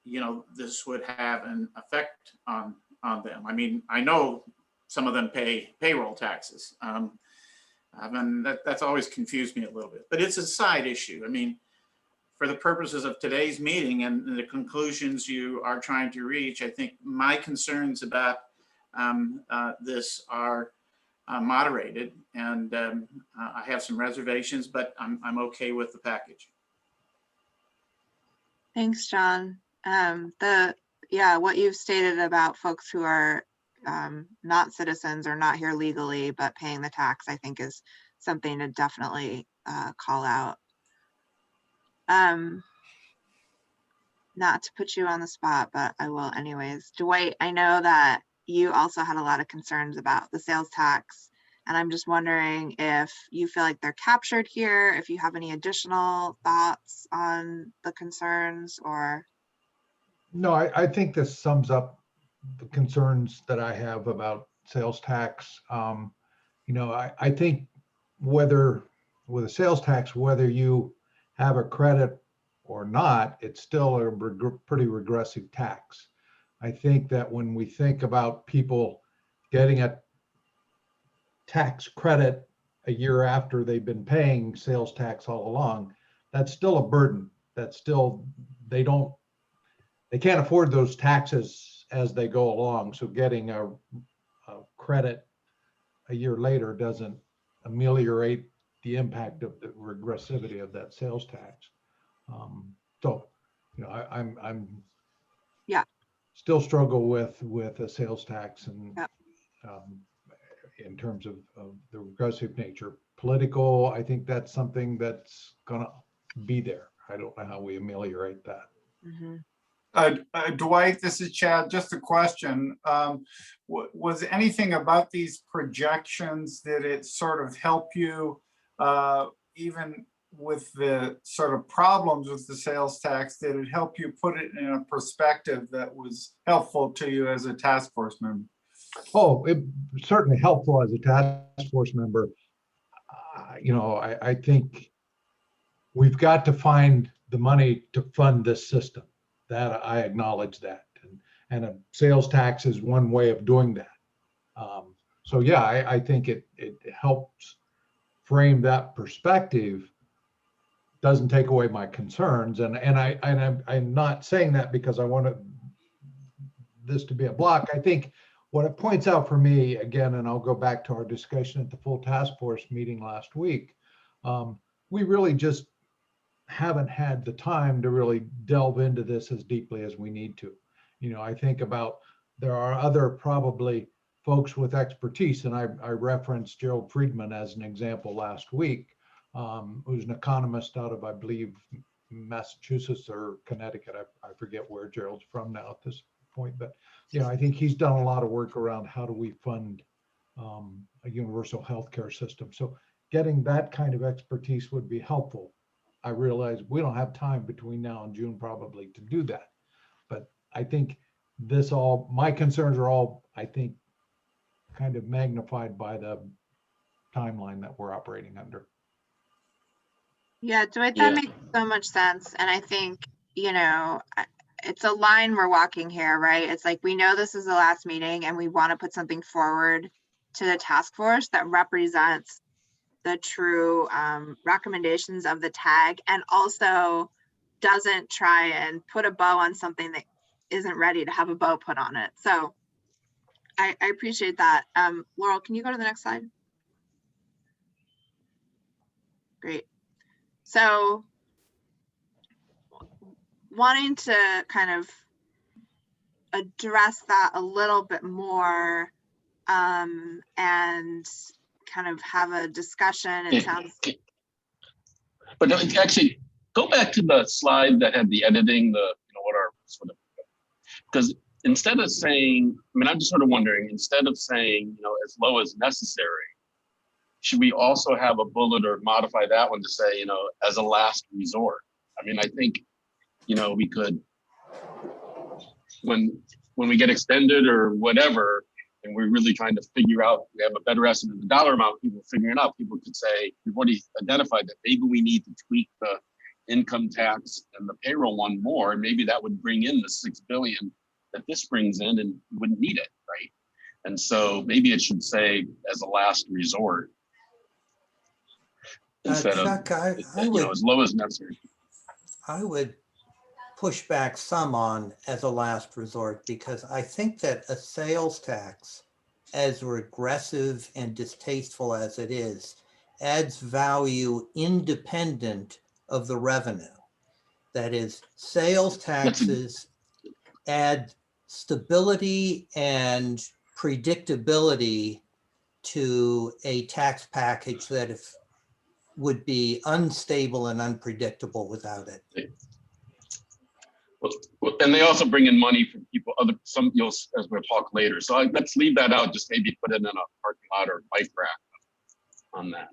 you know, this would have an effect on them. I mean, I know some of them pay payroll taxes. And that's always confused me a little bit, but it's a side issue. I mean, for the purposes of today's meeting and the conclusions you are trying to reach, I think my concerns about this are moderated, and I have some reservations, but I'm okay with the package. Thanks, John. Yeah, what you've stated about folks who are not citizens or not here legally but paying the tax, I think is something to definitely call out. Not to put you on the spot, but I will anyways. Dwight, I know that you also had a lot of concerns about the sales tax, and I'm just wondering if you feel like they're captured here, if you have any additional thoughts on the concerns, or. No, I think this sums up the concerns that I have about sales tax. You know, I think whether with a sales tax, whether you have a credit or not, it's still a pretty regressive tax. I think that when we think about people getting a tax credit a year after they've been paying sales tax all along, that's still a burden. That's still, they can't afford those taxes as they go along. So getting a credit a year later doesn't ameliorate the impact of the regressivity of that sales tax. So, you know, I'm yeah, still struggle with a sales tax, and yep. In terms of the regressive nature. Political, I think that's something that's gonna be there. I don't know how we ameliorate that. Mm-hmm. Dwight, this is Chad. Just a question. Was anything about these projections, did it sort of help you even with the sort of problems with the sales tax? Did it help you put it in a perspective that was helpful to you as a task force member? Oh, it certainly helpful as a task force member. You know, I think we've got to find the money to fund this system. That I acknowledge that, and a sales tax is one way of doing that. So yeah, I think it helps frame that perspective. Doesn't take away my concerns, and I'm not saying that because I want this to be a block. I think what it points out for me again, and I'll go back to our discussion at the full task force meeting last week, We really just haven't had the time to really delve into this as deeply as we need to. I think about, there are other probably folks with expertise, and I referenced Gerald Friedman as an example last week, who's an economist out of, I believe, Massachusetts or Connecticut. I forget where Gerald's from now at this point, but I think he's done a lot of work around how do we fund a universal healthcare system. So getting that kind of expertise would be helpful. I realize we don't have time between now and June probably to do that, but I think my concerns are all, I think, kind of magnified by the timeline that we're operating under. Yeah, Dwight, that makes so much sense. And I think, it's a line we're walking here, right? It's like, we know this is the last meeting and we want to put something forward to the task force that represents the true recommendations of the tag, and also doesn't try and put a bow on something that isn't ready to have a bow put on it. So I appreciate that. Laurel, can you go to the next slide? Great. So wanting to kind of address that a little bit more and kind of have a discussion. It sounds. But actually, go back to the slide that had the editing, what our sort of, because instead of saying, I'm just sort of wondering, instead of saying, as low as necessary, should we also have a bullet or modify that one to say, as a last resort? I think, we could, when we get extended or whatever, and we're really trying to figure out, we have a better estimate of the dollar amount, people figuring out, people could say, we've already identified that maybe we need to tweak the income tax and the payroll one more, and maybe that would bring in the $6 billion that this brings in, and we wouldn't need it, right? And so maybe it should say as a last resort instead Chuck, of I would, as low as necessary. I would push back some on as a last resort, because I think that a sales tax, as regressive and distasteful as it is, adds value independent of the revenue. That is, sales taxes add stability and predictability to a tax package that would be unstable and unpredictable without it. Well, and they also bring in money from people, as we'll talk later. So let's leave that out, just maybe put it in a parking lot or bike rack on that.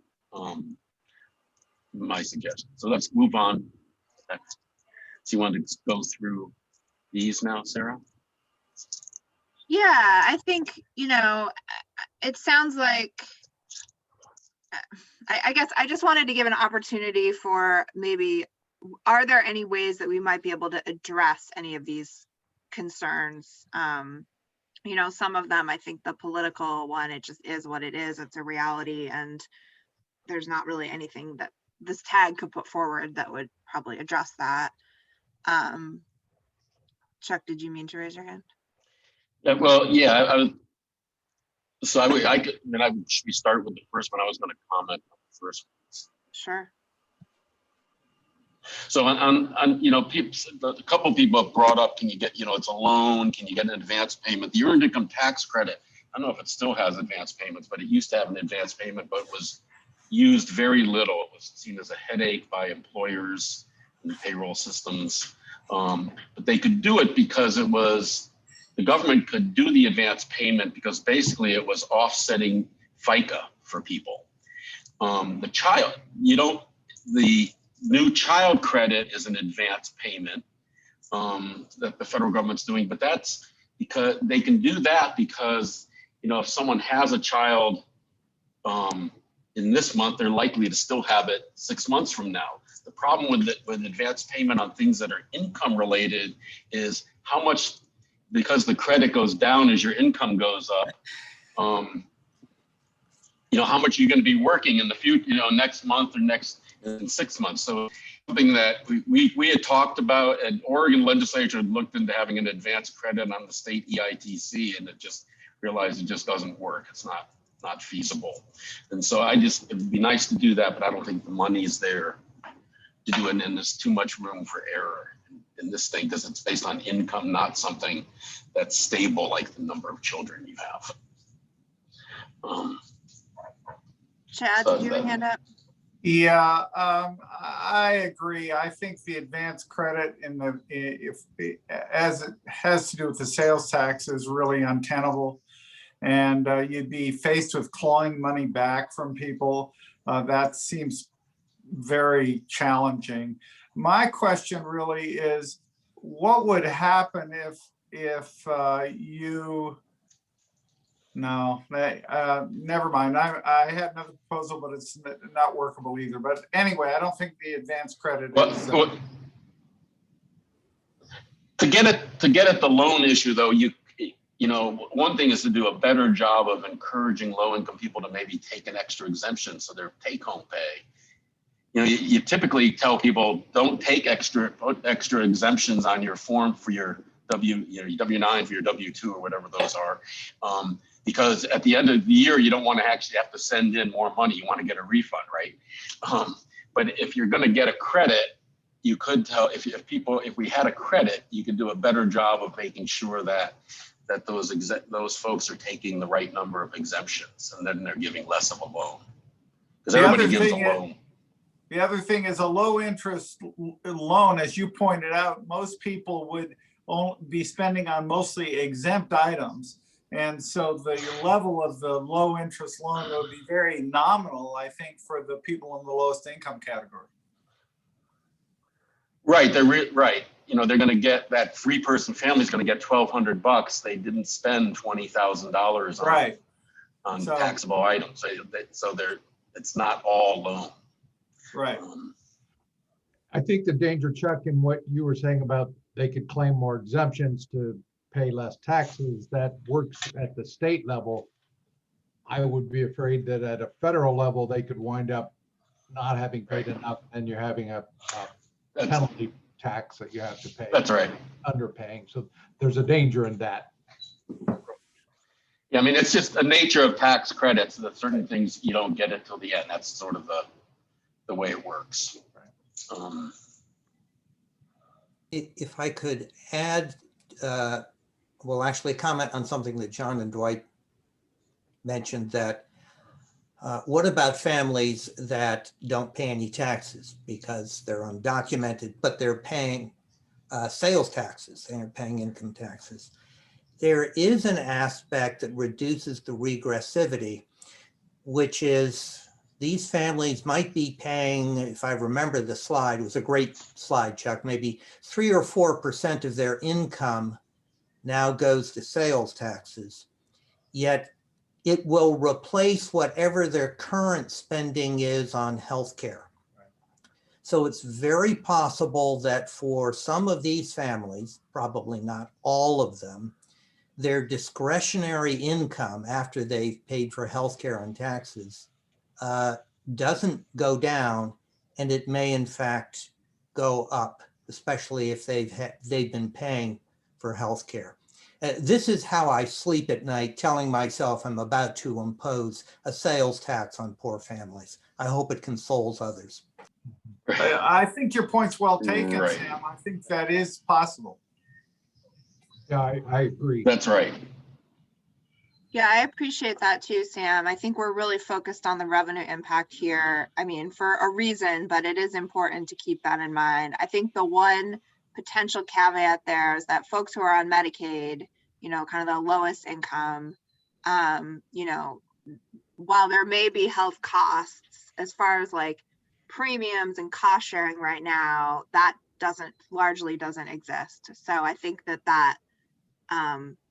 My suggestion. So let's move on. So you want to go through these now, Sarah? Yeah, I think, it sounds like, I guess I just wanted to give an opportunity for maybe, are there any ways that we might be able to address any of these concerns? Some of them, I think the political one, it just is what it is. It's a reality, and there's not really anything that this tag could put forward that would probably address that. Chuck, did you mean to raise your hand? Yeah, well, yeah, I was. So should we start with the first one? I was going to comment on the first one. Sure. So people, a couple of people have brought up, can you get, it's a loan, can you get an advance payment? The earned income tax credit, I don't know if it still has advance payments, but it used to have an advance payment, but was used very little. It was seen as a headache by employers and payroll systems. But they could do it because the government could do the advance payment because basically it was offsetting FICA for people. The new child credit is an advance payment that the federal government's doing, but that's because they can do that because, if someone has a child in this month, they're likely to still have it 6 months from now. The problem with advance payment on things that are income related is how much, because the credit goes down as your income goes up, how much you're going to be working in the future, next month or in 6 months. So something that we had talked about, and Oregon legislature had looked into having an advance credit on the state EITC, and it just realized it just doesn't work. It's not not feasible. And so it'd be nice to do that, but I don't think the money's there to do it, and there's too much room for error in this thing because it's based on income, not something that's stable like the number of children you have. Chad, So did you have a hand up? Yeah, I agree. I think the advance credit as it has to do with the sales tax is really untenable. And you'd be faced with clawing money back from people. That seems very challenging. My question really is, what would happen if you, no, never mind. I had another proposal, but it's not workable either. But anyway, I don't think the advance credit is. To get at the loan issue, though, you know, one thing is to do a better job of encouraging low-income people to maybe take an extra exemption so their take-home pay. You know, you typically tell people don't take extra exemptions on your form for your W-9 for your W-2 or whatever those are, because at the end of the year you don't want to actually have to send in more money. You want to get a refund, right? But if you're going to get a credit, you could tell if we had a credit, you could do a better job of making sure that those folks are taking the right number of exemptions, and then they're giving less of a loan because everybody gives a loan. The other thing is a low interest loan, as you pointed out, most people would be spending on mostly exempt items. And so the level of the low interest loan would be very nominal, I think, for the people in the lowest income category. Right, right. You know, they're going to get that 3-person family is going to get $1,200. They didn't spend $20,000 on taxable items. So it's not all loan. Right. I think the danger, Chuck, in what you were saying about they could claim more exemptions to pay less taxes, that works at the state level. I would be afraid that at a federal level, they could wind up not having paid enough, and you're having a penalty tax that you have to pay. That's right. Underpaying. So there's a danger in that. Yeah, I mean, it's just the nature of tax credits that certain things you don't get it till the end. That's sort of the way it works. If I could add, well, actually comment on something that John and Dwight mentioned, that what about families that don't pay any taxes because they're undocumented, but they're paying sales taxes, they're paying income taxes? There is an aspect that reduces the regressivity, which is these families might be paying, if I remember the slide, it was a great slide, Chuck, maybe 3 or 4% of their income now goes to sales taxes, yet it will replace whatever their current spending is on healthcare. So it's very possible that for some of these families, probably not all of them, their discretionary income after they've paid for healthcare and taxes doesn't go down, and it may in fact go up, especially if they've been paying for healthcare. This is how I sleep at night, telling myself I'm about to impose a sales tax on poor families. I hope it consoles others. I think your point's well taken, right. Sam. I think that is possible. Yeah, I agree. That's right. Yeah, I appreciate that too, Sam. I think we're really focused on the revenue impact here. I mean, for a reason, but it is important to keep that in mind. I think the one potential caveat there is that folks who are on Medicaid, you know, kind of the lowest income, you know, while there may be health costs, as far as like premiums and cost sharing right now, that largely doesn't exist. So I think that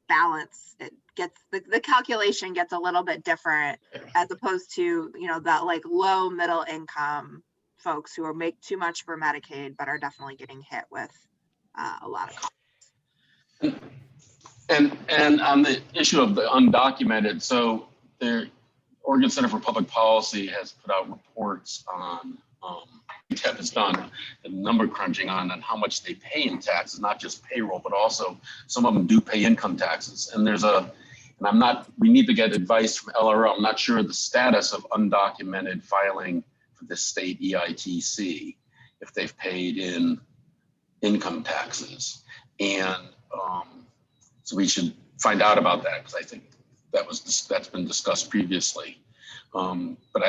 balance, it gets the calculation gets a little bit different, as opposed to, you know, that like low middle income folks who make too much for Medicaid but are definitely getting hit with a lot of costs. And on the issue of the undocumented, so the Oregon Center for Public Policy has put out reports on has done the number crunching on how much they pay in taxes, not just payroll, but also some of them do pay income taxes. And there's And we need to get advice from LRO. I'm not sure the status of undocumented filing for the state EITC, if they've paid in income taxes. And so we should find out about that, because I think that's been discussed previously. But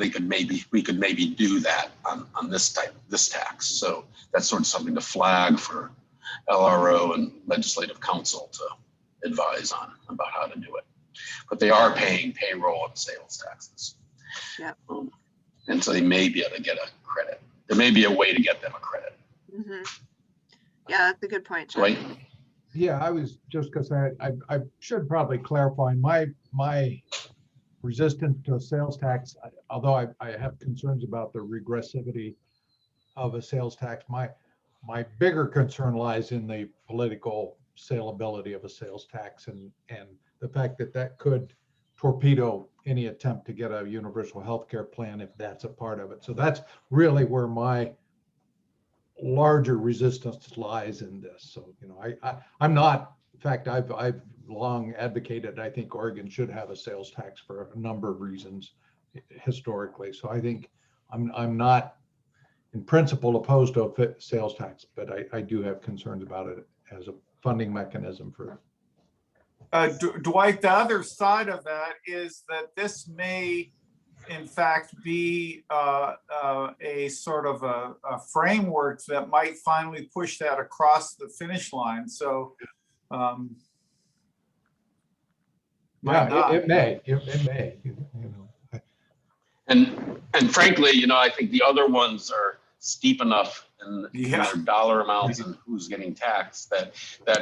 we could maybe do that on this tax. So that's sort of something to flag for LRO and legislative council to advise on about how to do it. But they are paying payroll and sales taxes. Yep. And so they may be able to get a credit. There may be a way to get them a credit. Mm-hmm. Yeah, that's a good point, Chuck. Right? Yeah, I was just gonna say, I should probably clarify my resistance to a sales tax, although I have concerns about the regressivity of a sales tax. My bigger concern lies in the political saleability of a sales tax and the fact that could torpedo any attempt to get a universal health care plan if that's a part of it. So that's really where my larger resistance lies in this. So, I'm not, in fact, I've long advocated, I think Oregon should have a sales tax for a number of reasons historically. So I think I'm not in principle opposed to a sales tax, but I do have concerns about it as a funding mechanism for. Dwight, the other side of that is that this may in fact be a sort of a framework that might finally push that across the finish line. So it may. And frankly, I think the other ones are steep enough in their dollar amounts and who's getting taxed that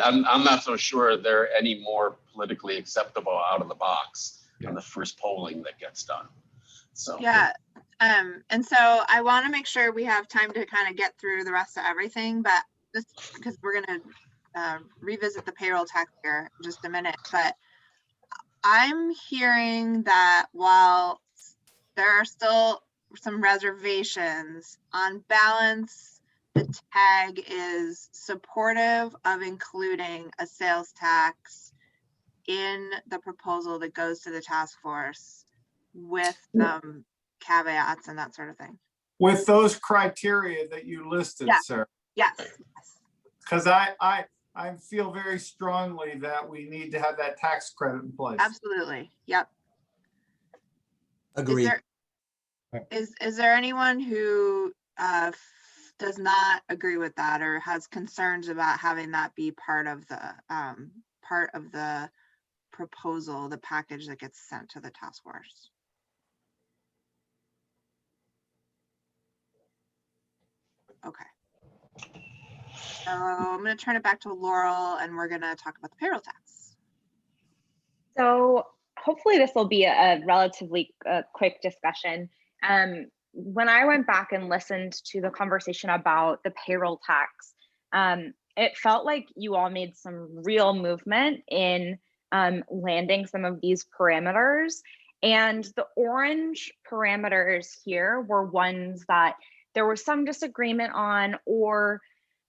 I'm not so sure they're any more politically acceptable out of the box on the first polling that gets done. So yeah, and so I want to make sure we have time to kind of get through the rest of everything, but just because we're going to revisit the payroll tax here in just a minute. But I'm hearing that while there are still some reservations, on balance, the tag is supportive of including a sales tax in the proposal that goes to the task force, with some caveats and that sort of thing. With those criteria that you listed, sir. Yes. Because I feel very strongly that we need to have that tax credit in place. Absolutely. Yep. Agreed. Is there anyone who does not agree with that or has concerns about having that be part of the proposal, the package that gets sent to the task force? Okay. So I'm going to turn it back to Laurel and we're going to talk about the payroll tax. So hopefully this will be a relatively quick discussion. When I went back and listened to the conversation about the payroll tax, it felt like you all made some real movement in landing some of these parameters. And the orange parameters here were ones that there was some disagreement on, or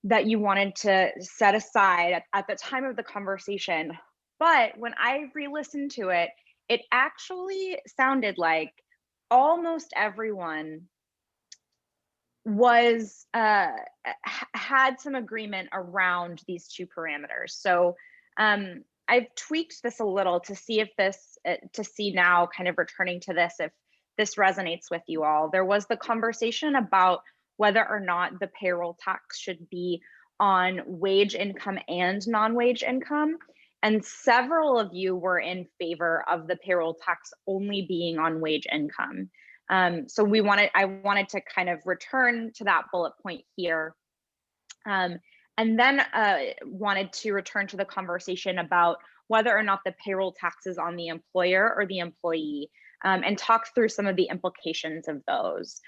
that you wanted to set aside at the time of the conversation. But when I re-listened to it, it actually sounded like almost everyone was had some agreement around these two parameters. So I've tweaked this a little to see if this, to see now kind of returning to this, if this resonates with you all. There was the conversation about whether or not the payroll tax should be on wage income and non-wage income. And several of you were in favor of the payroll tax only being on wage income. So I wanted to kind of return to that bullet point here. And then wanted to return to the conversation about whether or not the payroll tax is on the employer or the employee, and talk through some of the implications of those.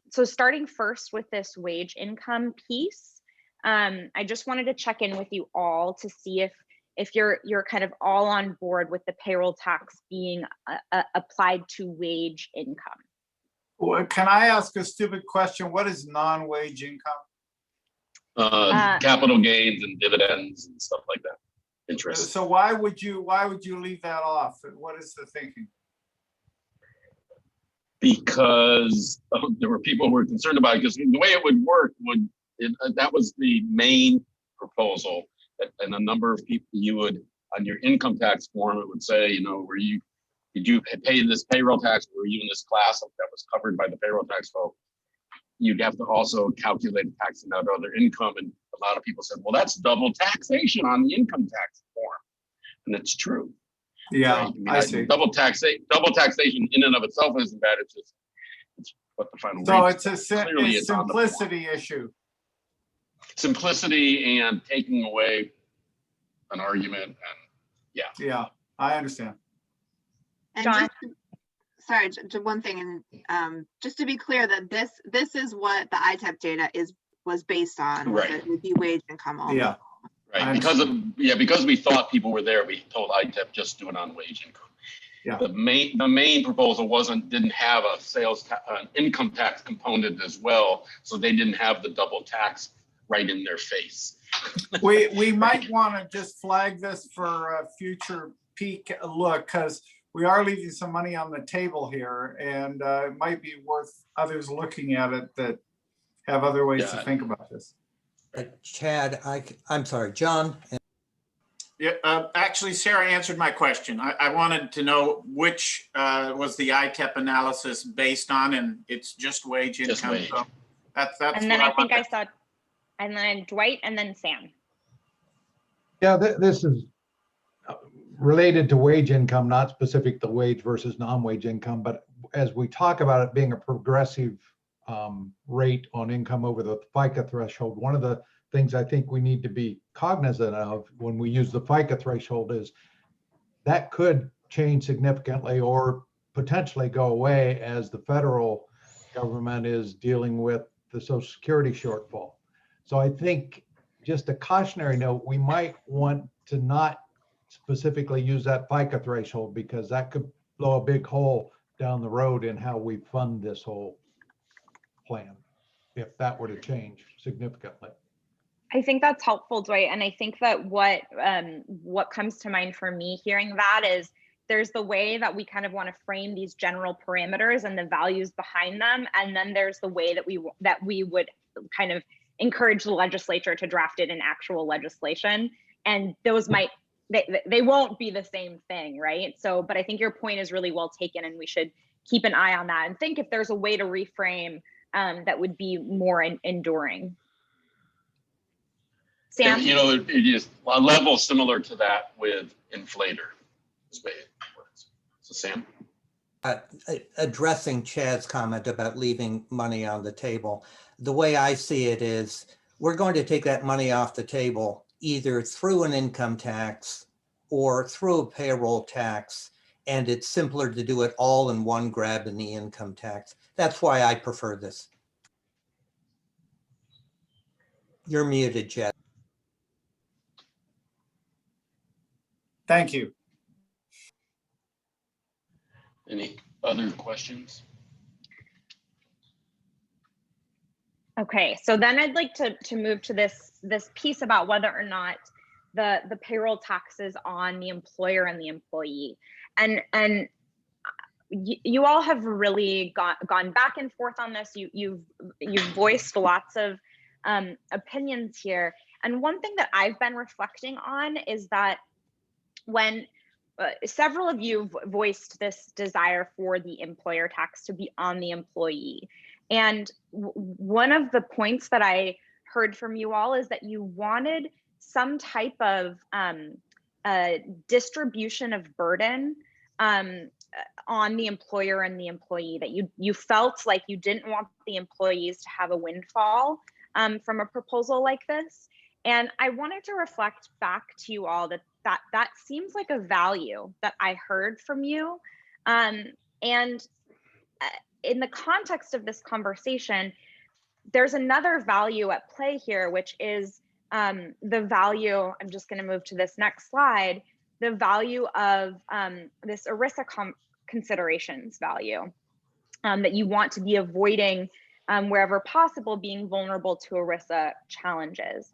So starting first with this wage income piece, I just wanted to check in with you all to see if you're kind of all on board with the payroll tax being applied to wage income. Well, can I ask a stupid question? What is non-wage income? Capital gains and dividends and stuff like that. interest. So why would you leave that off? What is the thinking? Because there were people who were concerned about it, because the way it would work that was the main proposal, and a number of people, you would, on your income tax form, it would say, did you pay this payroll tax? Were you in this class that was covered by the payroll tax code? You'd have to also calculate taxing out other income. And a lot of people said, well, that's double taxation on the income tax form. And it's true. Yeah, right? I see. Double taxation in and of itself isn't bad. It's what the final So rate it's a clearly it's on the form. simplicity issue. Simplicity and taking away an argument, and Yeah, I understand. And John? sorry, just one thing, and just to be clear that this is what the ITEP data was based on. Right. It would be wage income only. Yeah. right, because we thought people were there, we told ITEP just do it on wage income. Yeah. The main proposal didn't have an income tax component as well, so they didn't have the double tax right in their face. We might want to just flag this for a future peek look, because we are leaving some money on the table here, and it might be worth others looking at it that have other ways to think about this. Chad, I'm sorry, John. Yeah, actually, Sarah answered my question. I wanted to know which was the ITEP analysis based on, and it's just wage income. Just wage. So that's And then I think I saw, and then Dwight, and then Sam. Yeah, this is related to wage income, not specific to wage versus non-wage income. But as we talk about it being a progressive rate on income over the FICA threshold, one of the things I think we need to be cognizant of when we use the FICA threshold is that could change significantly or potentially go away as the federal government is dealing with the Social Security shortfall. So I think just a cautionary note, we might want to not specifically use that FICA threshold, because that could blow a big hole down the road in how we fund this whole plan, if that were to change significantly. I think that's helpful, Dwight. And I think that what comes to mind for me hearing that is there's the way that we kind of want to frame these general parameters and the values behind them. And then there's the way that we would kind of encourage the legislature to draft it in actual legislation. And those they won't be the same thing, right? So, but I think your point is really well taken, and we should keep an eye on that and think if there's a way to reframe that would be more enduring. Sam? And, it is a level similar to that with inflator. This way it works. So Sam? Addressing Chad's comment about leaving money on the table, the way I see it is we're going to take that money off the table either through an income tax or through a payroll tax, and it's simpler to do it all in one grab in the income tax. That's why I prefer this. You're muted, Chad. Thank you. Any other questions? Okay, so then I'd like to move to this piece about whether or not the payroll taxes on the employer and the employee, and you all have really gone back and forth on this. You've voiced lots of opinions here, and one thing that I've been reflecting on is that when several of you voiced this desire for the employer tax to be on the employee. And one of the points that I heard from you all is that you wanted some type of distribution of burden on the employer and the employee, that you felt like you didn't want the employees to have a windfall from a proposal like this. And I wanted to reflect back to you all that seems like a value that I heard from you. And in the context of this conversation, there's another value at play here, which is the value, I'm just going to move to this next slide, the value of this ERISA considerations value, that you want to be avoiding wherever possible being vulnerable to ERISA challenges.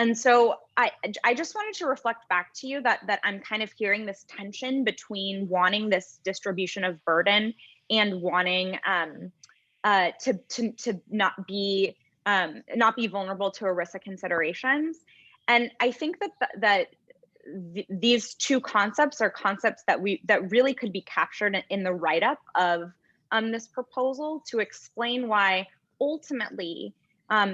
And so I just wanted to reflect back to you that I'm kind of hearing this tension between wanting this distribution of burden and wanting to not be vulnerable to ERISA considerations. And I think that these two concepts are concepts that really could be captured in the write-up of this proposal to explain why ultimately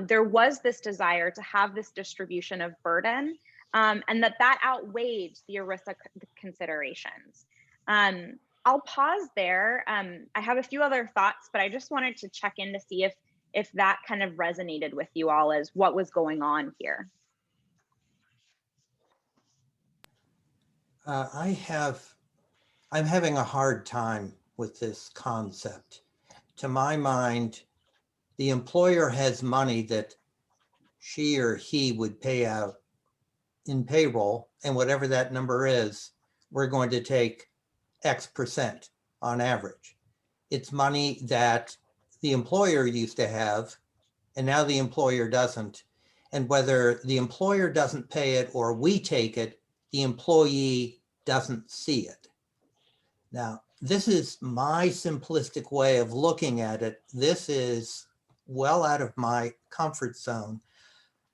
there was this desire to have this distribution of burden, and that outweighed the ERISA considerations. I'll pause there. I have a few other thoughts, but I just wanted to check in to see if that kind of resonated with you all as what was going on here. I'm having a hard time with this concept. To my mind, the employer has money that she or he would pay out in payroll, and whatever that number is, we're going to take X% on average. It's money that the employer used to have, and now the employer doesn't. And whether the employer doesn't pay it or we take it, the employee doesn't see it. Now, this is my simplistic way of looking at it. This is well out of my comfort zone.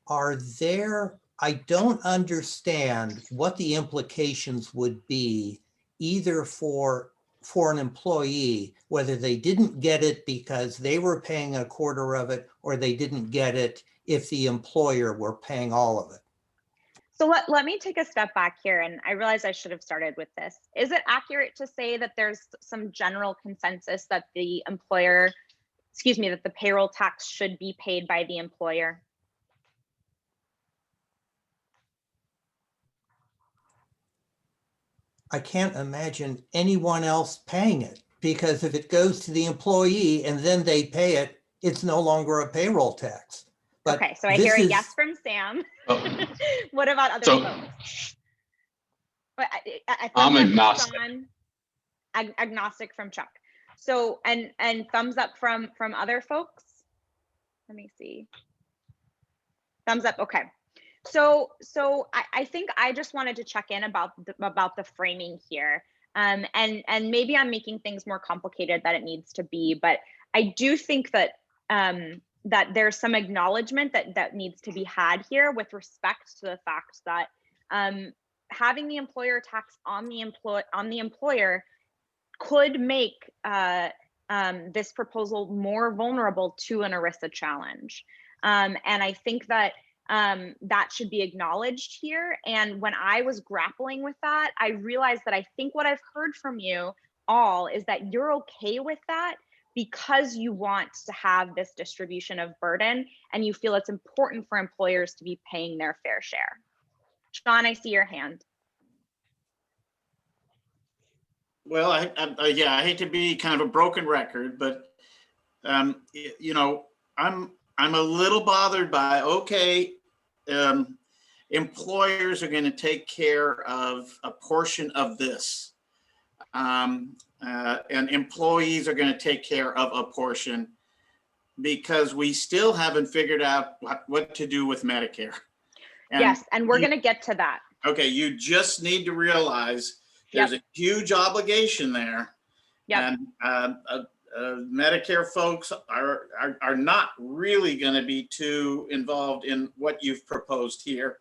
I don't understand what the implications would be either for an employee, whether they didn't get it because they were paying a quarter of it, or they didn't get it if the employer were paying all of it. So let me take a step back here, and I realize I should have started with this. Is it accurate to say that there's some general consensus that the payroll tax should be paid by the employer? I can't imagine anyone else paying it, because if it goes to the employee and then they pay it, it's no longer a payroll tax. But okay, so I hear a yes from Sam. Oh. What about other folks? But I'm agnostic. Agnostic from Chuck. So and thumbs up from other folks. Let me see. Thumbs up. Okay. So I think I just wanted to check in about the framing here. And maybe I'm making things more complicated than it needs to be, but I do think that that there's some acknowledgement that needs to be had here with respect to the fact that having the employer tax on the employer could make this proposal more vulnerable to an ERISA challenge. And I think that that should be acknowledged here. And when I was grappling with that, I realized that I think what I've heard from you all is that you're okay with that because you want to have this distribution of burden and you feel it's important for employers to be paying their fair share. Sean, I see your hand. Well, yeah, I hate to be kind of a broken record, but you know, I'm a little bothered by, okay, employers are going to take care of a portion of this, and employees are going to take care of a portion, because we still haven't figured out what to do with Medicare. And yes, and we're going to get to that. Okay, you just need to realize there's a huge obligation there. Yep. And Medicare folks are not really going to be too involved in what you've proposed here.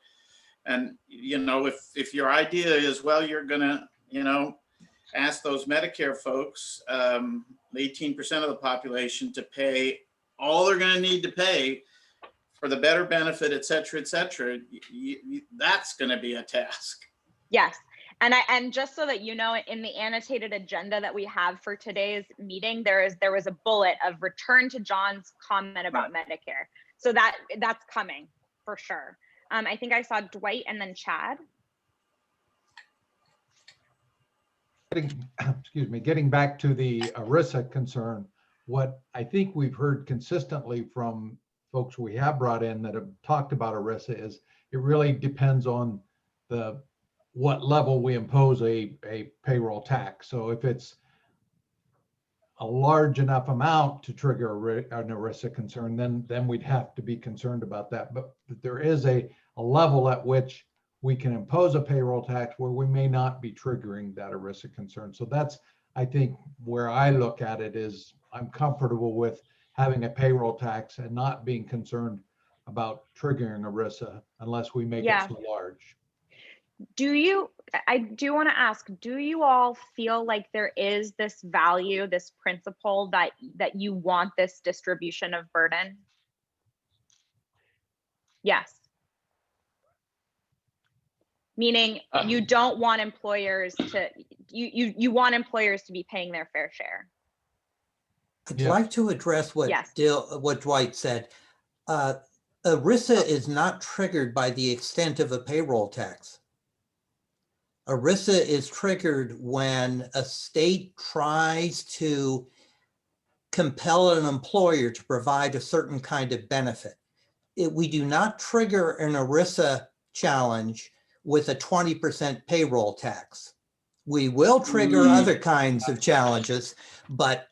And, you know, if your idea is, well, you're going to, you know, ask those Medicare folks, 18% of the population, to pay all they're going to need to pay for the better benefit, et cetera, that's going to be a task. Yes. And just so that you know, in the annotated agenda that we have for today's meeting, there was a bullet of return to John's comment about Medicare. So that's coming for sure. I think I saw Dwight and then Chad. Getting back to the ERISA concern, what I think we've heard consistently from folks we have brought in that have talked about ERISA is it really depends on what level we impose a payroll tax. So if it's a large enough amount to trigger an ERISA concern, then we'd have to be concerned about that. But there is a level at which we can impose a payroll tax where we may not be triggering that ERISA concern. So that's, I think, where I look at it is I'm comfortable with having a payroll tax and not being concerned about triggering ERISA unless we make it too large. I do want to ask, do you all feel like there is this value, this principle that you want this distribution of burden? Yes. Meaning you don't want employers to, you want employers to be paying their fair share. I'd like to address what what Dwight said. ERISA is not triggered by the extent of a payroll tax. ERISA is triggered when a state tries to compel an employer to provide a certain kind of benefit. We do not trigger an ERISA challenge with a 20% payroll tax. We will trigger other kinds of challenges, but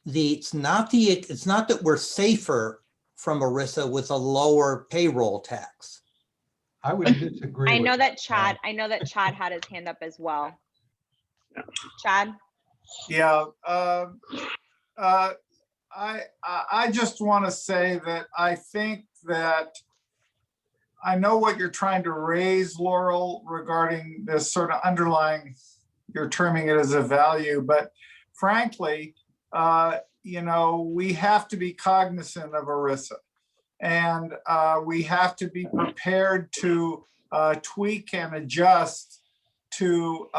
it's not that we're safer from ERISA with a lower payroll tax. I would disagree. I know that Chad had his hand up as well. Chad? Yeah, I just want to say that I think that I know what you're trying to raise, Laurel, regarding this sort of underlying, you're terming it as a value, but frankly, you know, we have to be cognizant of ERISA, and we have to be prepared to tweak and adjust to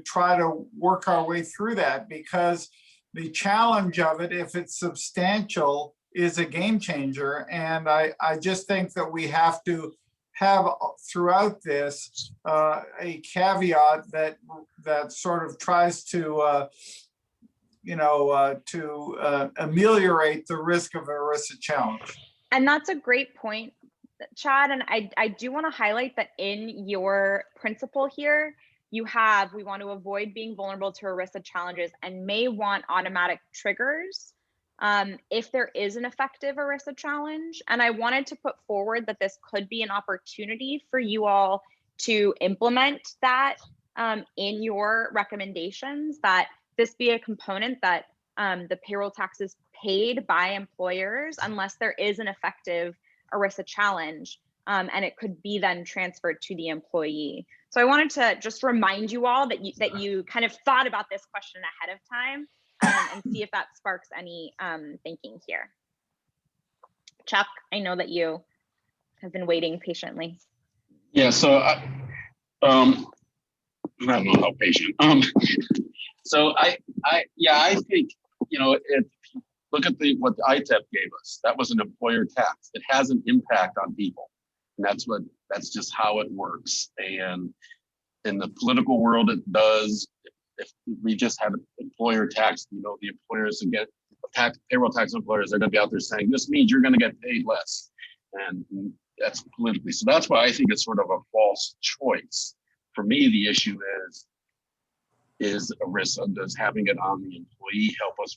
try to work our way through that, because the challenge of it, if it's substantial, is a game changer. And I just think that we have to have throughout this a caveat that sort of tries to ameliorate the risk of a ERISA challenge. And that's a great point, Chad. And I do want to highlight that in your principle here, you have, we want to avoid being vulnerable to ERISA challenges and may want automatic triggers if there is an effective ERISA challenge. And I wanted to put forward that this could be an opportunity for you all to implement that in your recommendations, that this be a component that the payroll tax is paid by employers unless there is an effective ERISA challenge, and it could be then transferred to the employee. So I wanted to just remind you all that you kind of thought about this question ahead of time and see if that sparks any thinking here. Chuck, I know that you have been waiting patiently. Yeah, so I don't know how patient. So I think, you know, look at what the ITEP gave us. That was an employer tax. It has an impact on people, and that's just how it works. And in the political world, it does. If we just had an employer tax, you know, the employers that get payroll tax employers are going to be out there saying this means you're going to get paid less, and that's politically. So that's why I think it's sort of a false choice. For me, the issue is ERISA. Does having it on the employee help us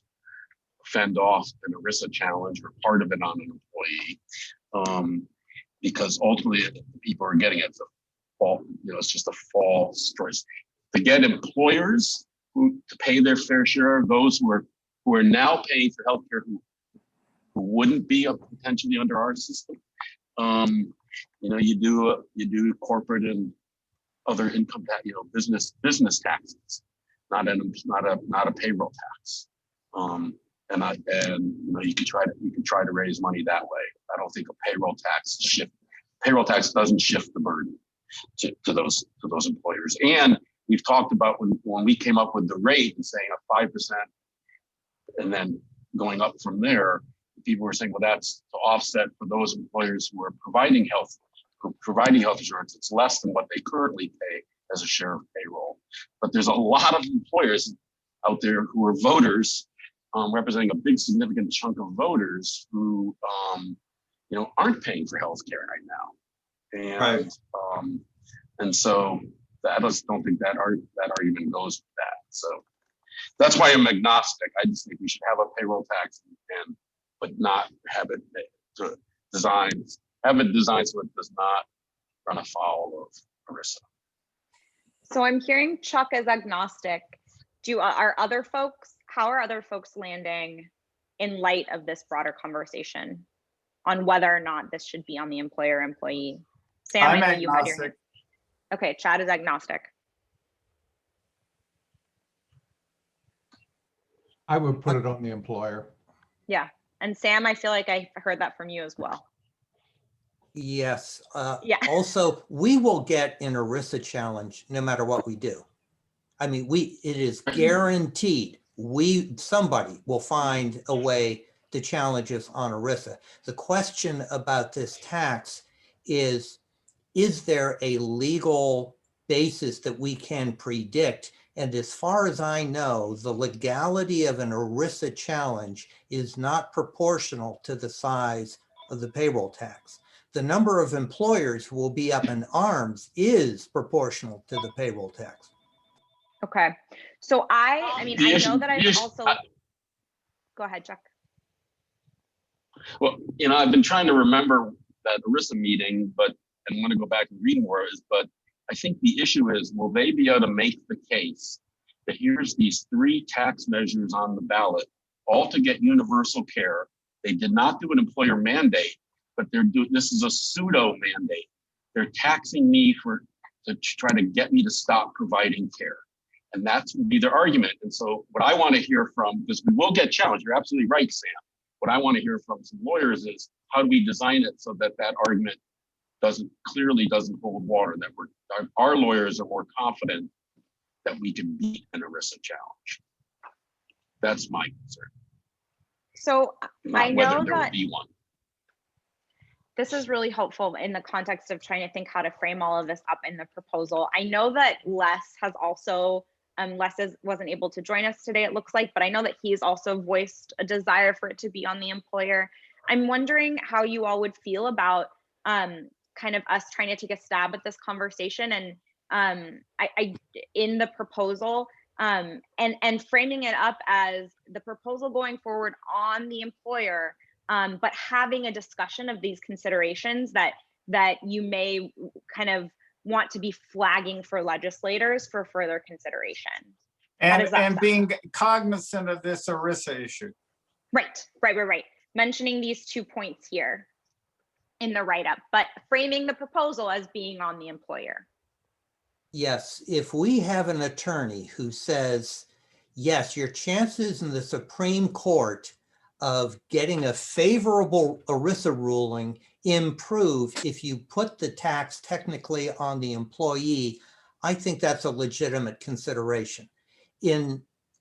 fend off an ERISA challenge or part of it on an employee? Because ultimately, the people are getting it. It's just a false choice. To get employers to pay their fair share, those who are now paying for healthcare who wouldn't be potentially under our system. You do corporate and other income tax, business taxes, not a payroll tax. You could try to raise money that way. I don't think a payroll tax doesn't shift the burden to those employers. And we've talked about when we came up with the rate and saying a 5% and then going up from there, people were saying, well, that's to offset for those employers who are providing health insurance. It's less than what they currently pay as a share of payroll. But there's a lot of employers out there who are voters, representing a big significant chunk of voters who aren't paying for health care right now. And so I just don't think that argument goes with that. So That's why I'm agnostic. I just think we should have a payroll tax but not have it designed so it does not run afoul of ERISA. So I'm hearing Chuck as agnostic. Are other folks, how are other folks landing in light of this broader conversation on whether or not this should be on the employer-employee? Sam, I'm I know you had your hand. agnostic. Okay, Chad is agnostic. I would put it on the employer. Yeah, and Sam, I feel like I heard that from you as well. Yes. Yeah. Also, we will get an ERISA challenge no matter what we do. I mean, it is guaranteed. Somebody will find a way to challenge us on ERISA. The question about this tax is there a legal basis that we can predict? And as far as I know, the legality of an ERISA challenge is not proportional to the size of the payroll tax. The number of employers who will be up in arms is proportional to the payroll tax. Okay, so I mean, I know that I've also, go ahead, Chuck. Well, I've been trying to remember that ERISA meeting, and want to go back and read more, but I think the issue is, will they be able to make the case that here's these 3 tax measures on the ballot, all to get universal care? They did not do an employer mandate, but this is a pseudo mandate. They're taxing me to try to get me to stop providing care. And that's would be their argument. And so what I want to hear from, because we will get challenged, you're absolutely right, Sam. What I want to hear from some lawyers is, how do we design it so that argument clearly doesn't hold water, that our lawyers are more confident that we can beat an ERISA challenge. That's my concern. So I know whether there that will be one. this is really helpful in the context of trying to think how to frame all of this up in the proposal. I know that Les has also, wasn't able to join us today, it looks like, but I know that he's also voiced a desire for it to be on the employer. I'm wondering how you all would feel about kind of us trying to take a stab at this conversation and I in the proposal and framing it up as the proposal going forward on the employer, but having a discussion of these considerations that you may kind of want to be flagging for legislators for further consideration. And being cognizant of this ERISA issue. Right. Mentioning these 2 points here in the write-up, but framing the proposal as being on the employer. Yes, if we have an attorney who says, yes, your chances in the Supreme Court of getting a favorable ERISA ruling improve if you put the tax technically on the employee, I think that's a legitimate consideration.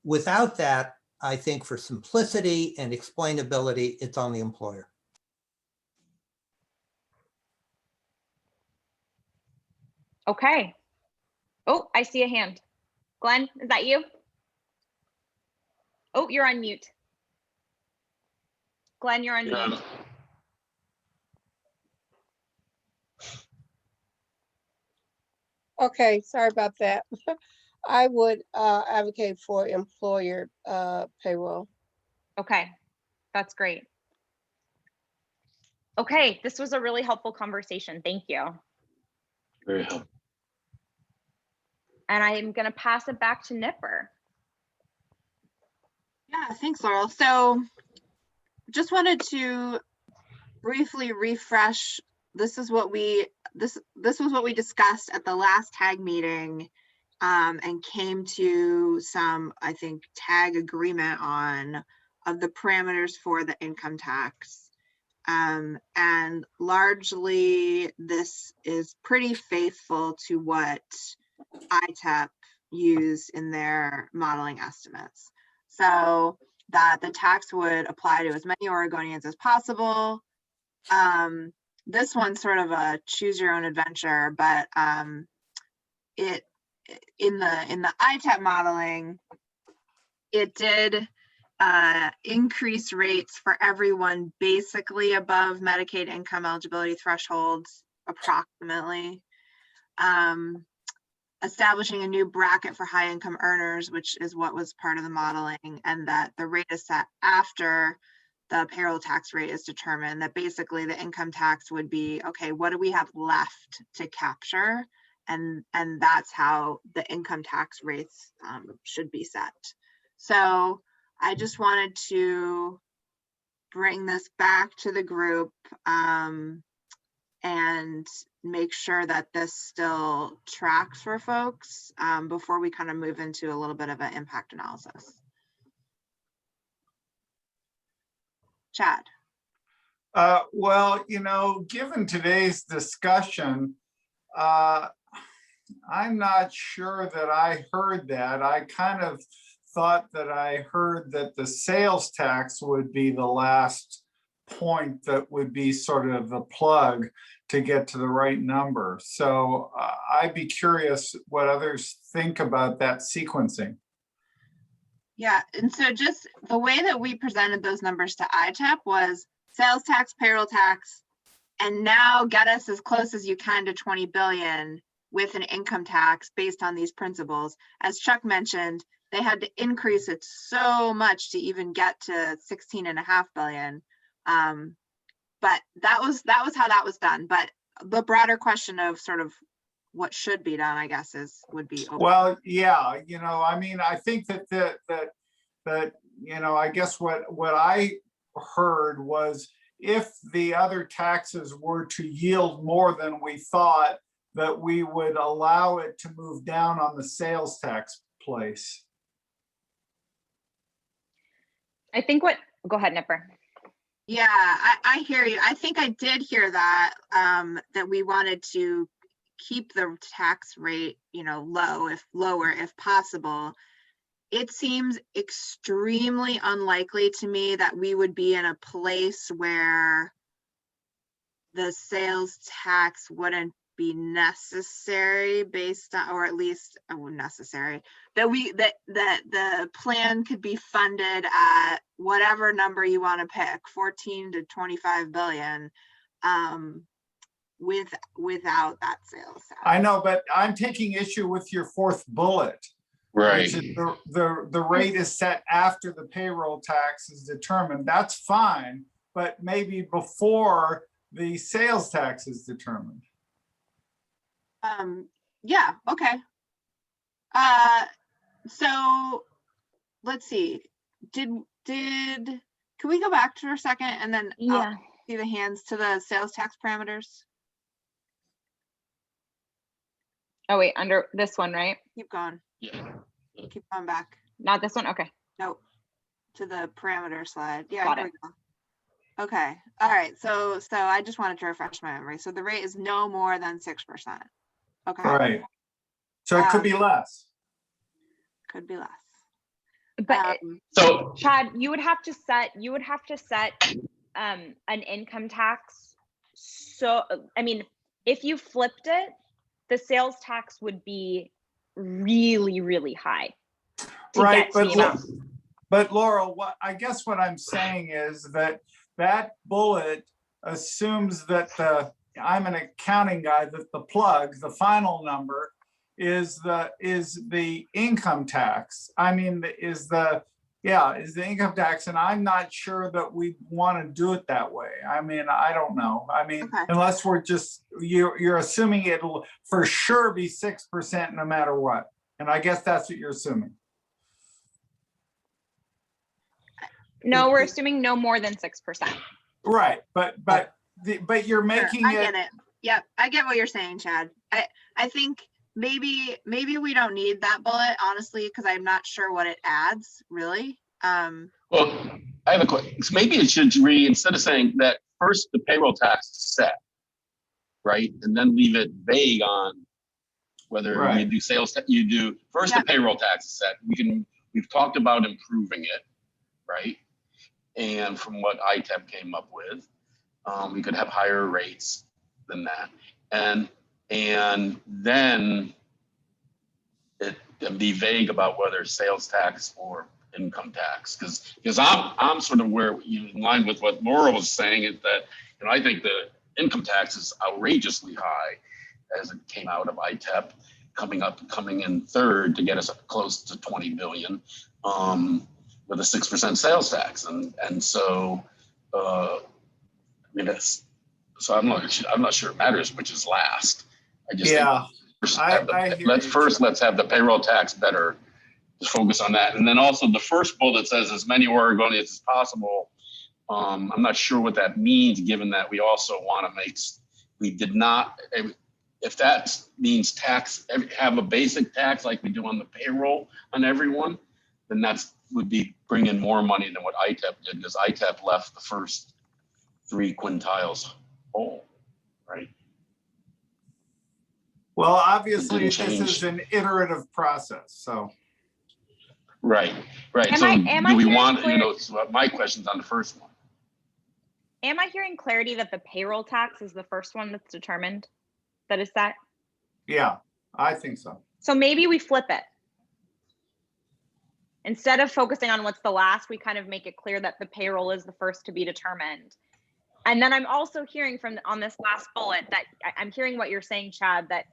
Without that, I think for simplicity and explainability, it's on the employer. Okay. Oh, I see a hand. Glenn, is that you? Oh, you're on mute. Glenn, you're on mute. Okay, sorry about that. I would advocate for employer payroll. Okay, that's great. Okay, this was a really helpful conversation. Thank you. Very helpful. And I'm going to pass it back to Nipper. Yeah, thanks, Laurel. So just wanted to briefly refresh. This was what we discussed at the last tag meeting and came to some, I think, tag agreement on of the parameters for the income tax. And largely this is pretty faithful to what ITEP used in their modeling estimates. So that the tax would apply to as many Oregonians as possible. This one's sort of a choose your own adventure, but it in the ITEP modeling, it did increase rates for everyone basically above Medicaid income eligibility thresholds, approximately. establishing a new bracket for high income earners, which is what was part of the modeling, and that the rate is set after the payroll tax rate is determined, that basically the income tax would be, okay, what do we have left to capture? And that's how the income tax rates should be set. So I just wanted to bring this back to the group and make sure that this still tracks for folks before we kind of move into a little bit of an impact analysis. Chad. Well, you know, given today's discussion, I'm not sure that I heard that. I kind of thought that I heard that the sales tax would be the last point that would be sort of the plug to get to the right number. So I'd be curious what others think about that sequencing. Yeah, and so just the way that we presented those numbers to ITEP was sales tax, payroll tax, and now get us as close as you can to 20 billion with an income tax based on these principles. As Chuck mentioned, they had to increase it so much to even get to 16.5 billion. But that was how that was done. But the broader question of sort of what should be done, I guess, would be open. Well, yeah, you know, I mean, I think that you know, I guess what I heard was if the other taxes were to yield more than we thought, that we would allow it to move down on the sales tax place. I think go ahead, Nipper. Yeah, I hear you. I think I did hear that, that we wanted to keep the tax rate, you know, lower if possible. It seems extremely unlikely to me that we would be in a place where the sales tax wouldn't be necessary based on, or at least necessary, that the plan could be funded at whatever number you want to pick, 14 to 25 billion, without that sales tax. I know, but I'm taking issue with your fourth bullet. Right. Which is the rate is set after the payroll tax is determined. That's fine, but maybe before the sales tax is determined. Yeah, okay. So let's see. Can we go back for a second and then Yeah. see the hands to the sales tax parameters? Oh wait, under this one, right? Keep going. Yeah. Keep going back. Not this one. Okay. Nope. To the parameter slide. Yeah. Got here it. we go. Okay. All right. So I just wanted to refresh my memory. So the rate is no more than 6%. Okay. Right. So it could be less. Could be less. But So Chad, you would have to set an income tax. So I mean, if you flipped it, the sales tax would be really, really high. Right, But but Laurel, I guess what I'm saying is that bullet assumes that I'm an accounting guy, that the plug, the final number, is the income tax. I mean, is the income tax, and I'm not sure that we want to do it that way. I mean, I don't know. I mean, Okay. unless we're just you're assuming it'll for sure be 6% no matter what, and I guess that's what you're assuming. no, we're assuming no more than 6%. Right, but you're making I get it. Yep, I get what you're saying, Chad. I think maybe we don't need that bullet, honestly, because I'm not sure what it adds, really. well, I have a question. Maybe it should read, instead of saying that first the payroll tax is set, right, and then leave it vague on whether Right. you do sales. You do first the payroll tax is set. We've talked about improving it, right? And from what ITEP came up with, we could have higher rates than that, and then it be vague about whether sales tax or income tax, because I'm sort of where in line with what Laura was saying, is that I think the income tax is outrageously high as it came out of ITEP, coming in third to get us close to 20 billion with a 6% sales tax. And so, I mean, so I'm not sure it matters which is last. I just Yeah, think let's have the payroll tax better. Just focus on that. And then also the first bullet says as many Oregonians as possible. I'm not sure what that means, given that we also want to if that means have a basic tax like we do on the payroll on everyone, then would be bringing more money than what ITEP did, because ITEP left the first 3 quintiles whole, right? Well, obviously Didn't this change. is an iterative process, so. Right. So my question's on the first one. Am I hearing clarity that the payroll tax is the first one that's determined, that is set? Yeah, I think so. So maybe we flip it. Instead of focusing on what's the last, we kind of make it clear that the payroll is the first to be determined. And then I'm also hearing on this last bullet that I'm hearing what you're saying, Chad, that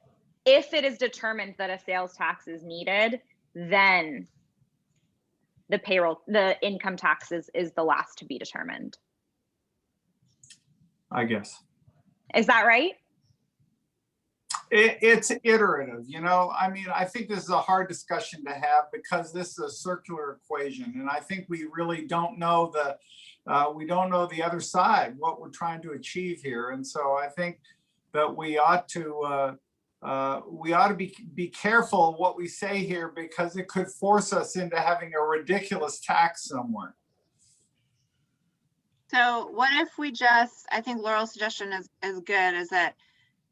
if it is determined that a sales tax is needed, then the income tax is the last to be determined. I guess. Is that right? It's iterative, I mean, I think this is a hard discussion to have because this is a circular equation. And I think we really don't know the other side, what we're trying to achieve here. And so I think that we ought to be careful what we say here, because it could force us into having a ridiculous tax somewhere. So what if we I think Laurel's suggestion is good, is that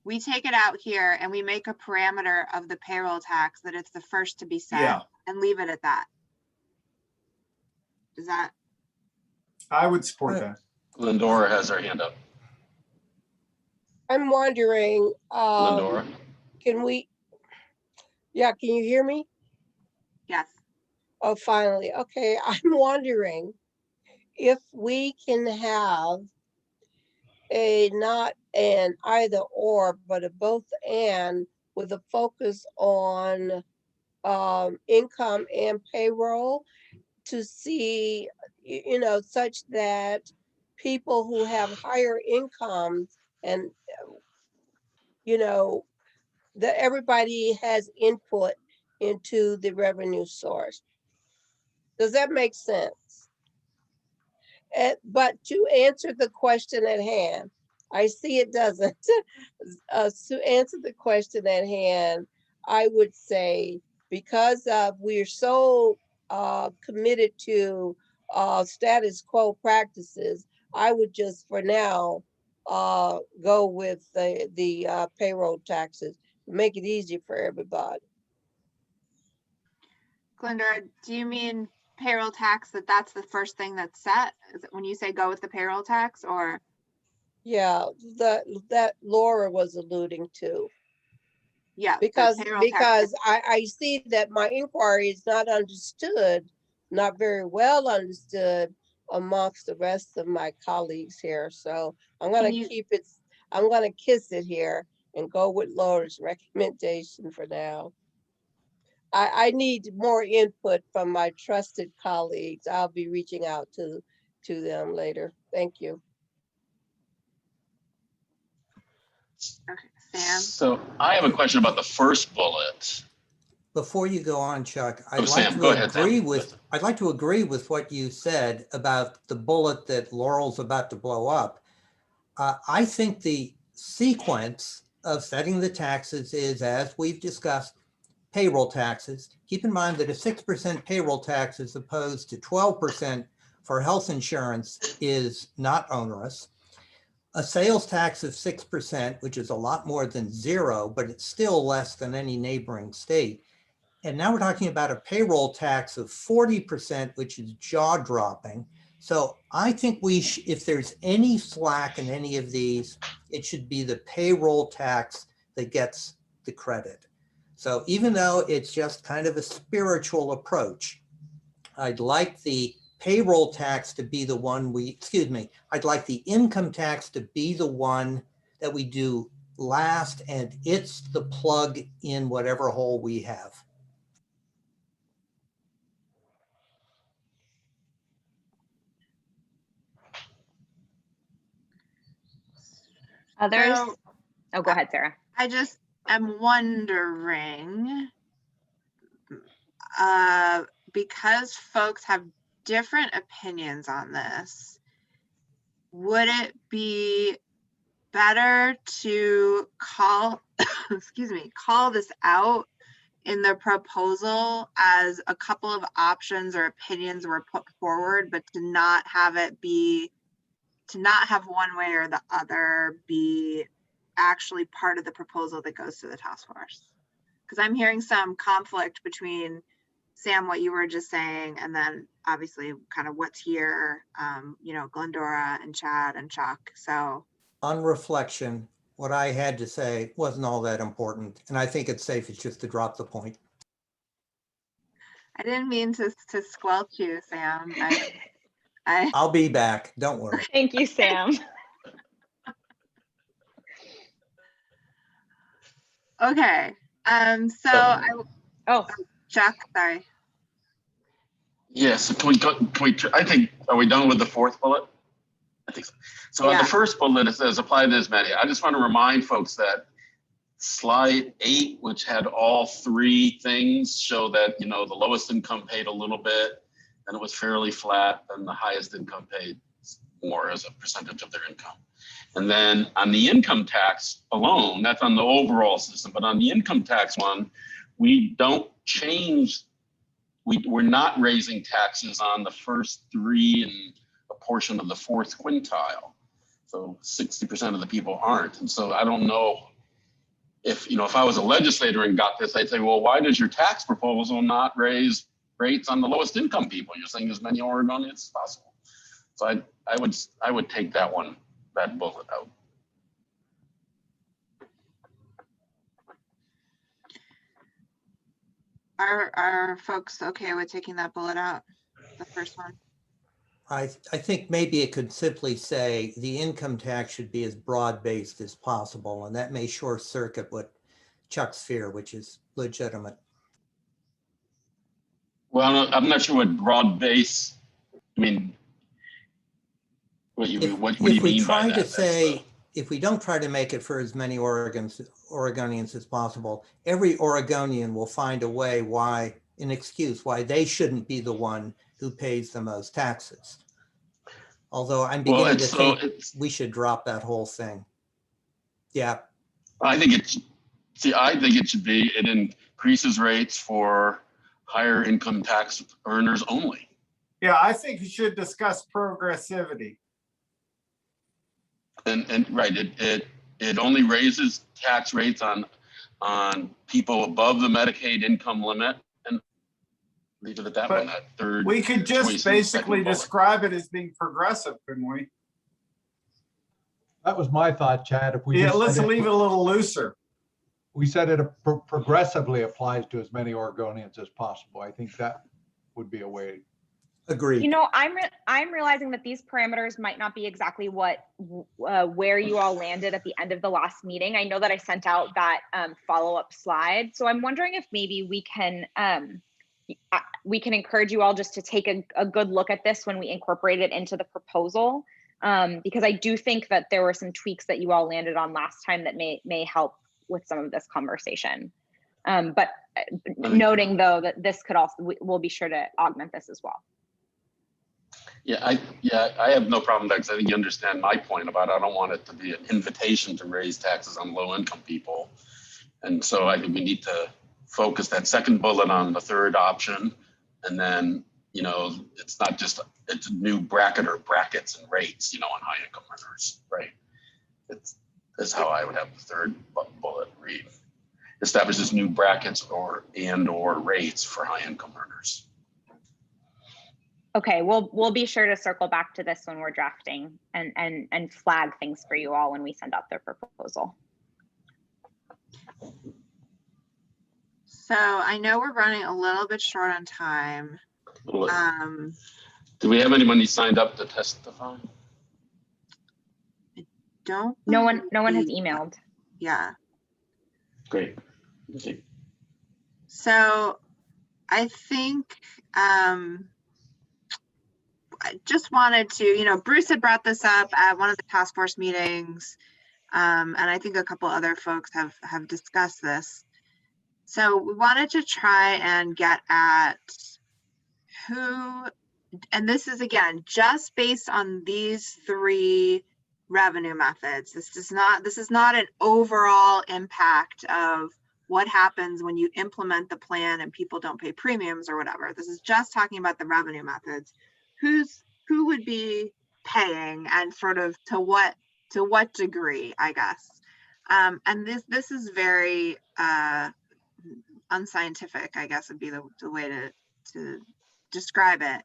we take it out here and we make a parameter of the payroll tax that it's the first to be set and leave it at that. Is that? I would support that. Glendora has her hand up. I'm wondering, Glendora. can you hear me? Yes. Oh, finally. Okay, I'm wondering if we can have a not an either or, but a both and, with a focus on income and payroll, to see, such that people who have higher incomes and, that everybody has input into the revenue source. Does that make sense? But to answer the question at hand, I see it doesn't. To answer the question at hand, I would say, because we're so committed to status quo practices, I would just for now go with the payroll taxes, make it easy for everybody. Glenda, do you mean payroll tax, that's the first thing that's set? Is it when you say go with the payroll tax, or? Yeah, that Laura was alluding to. Yeah, because I see that my inquiry is not understood, not very well understood amongst the rest of my colleagues here. So I'm going to I'm going to kiss it here and go with Laura's recommendation for now. I need more input from my trusted colleagues. I'll be reaching out to them later. Thank you. Okay, Sam. So I have a question about the first bullet. Before you go on, Chuck, I'd like to agree with what you said about the bullet that Laurel's about to blow up. I think the sequence of setting the taxes is, as we've discussed, payroll taxes. Keep in mind that a 6% payroll tax as opposed to 12% for health insurance is not onerous. A sales tax of 6%, which is a lot more than 0, but it's still less than any neighboring state. And now we're talking about a payroll tax of 40%, which is jaw-dropping. So I think if there's any slack in any of these, it should be the payroll tax that gets the credit. So even though it's just kind of a spiritual approach, I'd like the payroll tax to be the one I'd like the income tax to be the one that we do last, and it's the plug in whatever hole we have. Others? So, Oh, go ahead, Sarah. I just am wondering, because folks have different opinions on this, would it be better to call, excuse me, call this out in the proposal as a couple of options or opinions were put forward, but to not have it be, to not have one way or the other be actually part of the proposal that goes to the task force? Because I'm hearing some conflict between, Sam, what you were just saying, and then obviously kind of what's here, you know, Glendora and Chad and Chuck. So On reflection, what I had to say wasn't all that important, and I think it's safest just to drop the point. I didn't mean to squelch you, Sam. I I'll be back, don't worry. Thank you, Sam. okay. Oh, Chuck, sorry. Yeah, so I think, are we done with the fourth bullet? I think so. So on Yeah. the first bullet, it says apply to as many. I just want to remind folks that slide 8, which had all 3 things, show that, you know, the lowest income paid a little bit, and it was fairly flat, and the highest income paid more as a percentage of their income. And then on the income tax alone, that's on the overall system, but on the income tax one, we don't change, we're not raising taxes on the first 3 and a portion of the 4th quintile. So 60% of the people aren't. And so I don't know if, you know, if I was a legislator and got this, I'd say, well, why does your tax proposal not raise rates on the lowest income people? You're saying as many Oregonians as possible. So I would take that one, that bullet out. Are folks okay with taking that bullet out, the first one? I think maybe it could simply say the income tax should be as broad-based as possible, and that may short circuit what Chuck's fear, which is legitimate. Well, I'm not sure what broad base, I mean, what do you mean by that? If we don't try to make it for as many Oregonians as possible, every Oregonian will find a way an excuse why they shouldn't be the one who pays the most taxes. Although I'm beginning to think we should drop that whole thing. Yeah. I think it should be, it increases rates for higher income tax earners only. Yeah, I think you should discuss progressivity. And right, it only raises tax rates on people above the Medicaid income limit, and leave it at that one. That third. We could just choice in the basically second bullet. describe it as being progressive, couldn't we? That was my thought, Chad. If we Yeah, just let's said leave it a little looser. we said it progressively applies to as many Oregonians as possible. I think that would be a way. Agreed. you know, I'm realizing that these parameters might not be exactly what where you all landed at the end of the last meeting. I know that I sent out that follow-up slide, so I'm wondering if maybe we can encourage you all just to take a good look at this when we incorporate it into the proposal, because I do think that there were some tweaks that you all landed on last time that may help with some of this conversation. But noting though that this could also, we'll be sure to augment this as well. Yeah, I have no problem with that, because I think you understand my point about I don't want it to be an invitation to raise taxes on low income people. And so I think we need to focus that second bullet on the third option. And then, you know, it's not just, it's a new bracket or brackets and rates, you know, on high income earners, right? That's how I would have the third bullet read. Establishes new brackets or rates for high income earners. Okay, we'll be sure to circle back to this when we're drafting and flag things for you all when we send out the proposal. So I know we're running a little bit short on time. Do we have anybody signed up to testify? Don't. No one has emailed. Yeah. Great. Okay. So I think I just wanted to, Bruce had brought this up at one of the task force meetings, and I think a couple other folks have discussed this. So we wanted to try and get at who, and this is again just based on these 3 revenue methods. This is not an overall impact of what happens when you implement the plan and people don't pay premiums or whatever. This is just talking about the revenue methods. Who would be paying, and sort of to what degree, I guess. And this is very unscientific, I guess would be the way to describe it.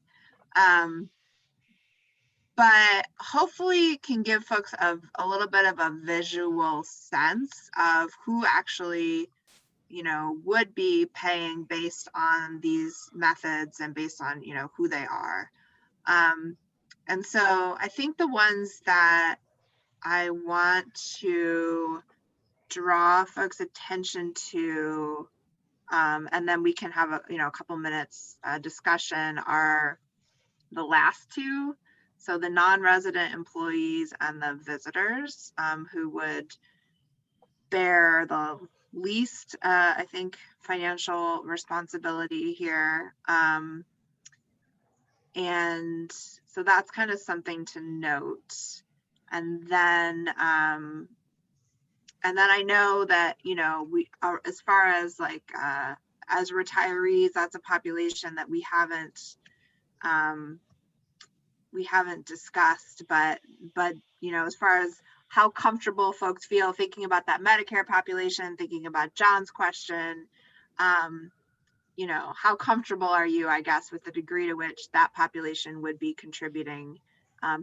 But hopefully can give folks a little bit of a visual sense of who actually, would be paying based on these methods and based on, who they are. And so I think the ones that I want to draw folks' attention to, and then we can have a couple minutes discussion, are the last 2. So the non-resident employees and the visitors, who would bear the least, I think, financial responsibility here. And so that's kind of something to note. And then I know that, we are, as far as like, as retirees, that's a population that we haven't discussed, but, as far as how comfortable folks feel thinking about that Medicare population, thinking about John's question, how comfortable are you, I guess, with the degree to which that population would be contributing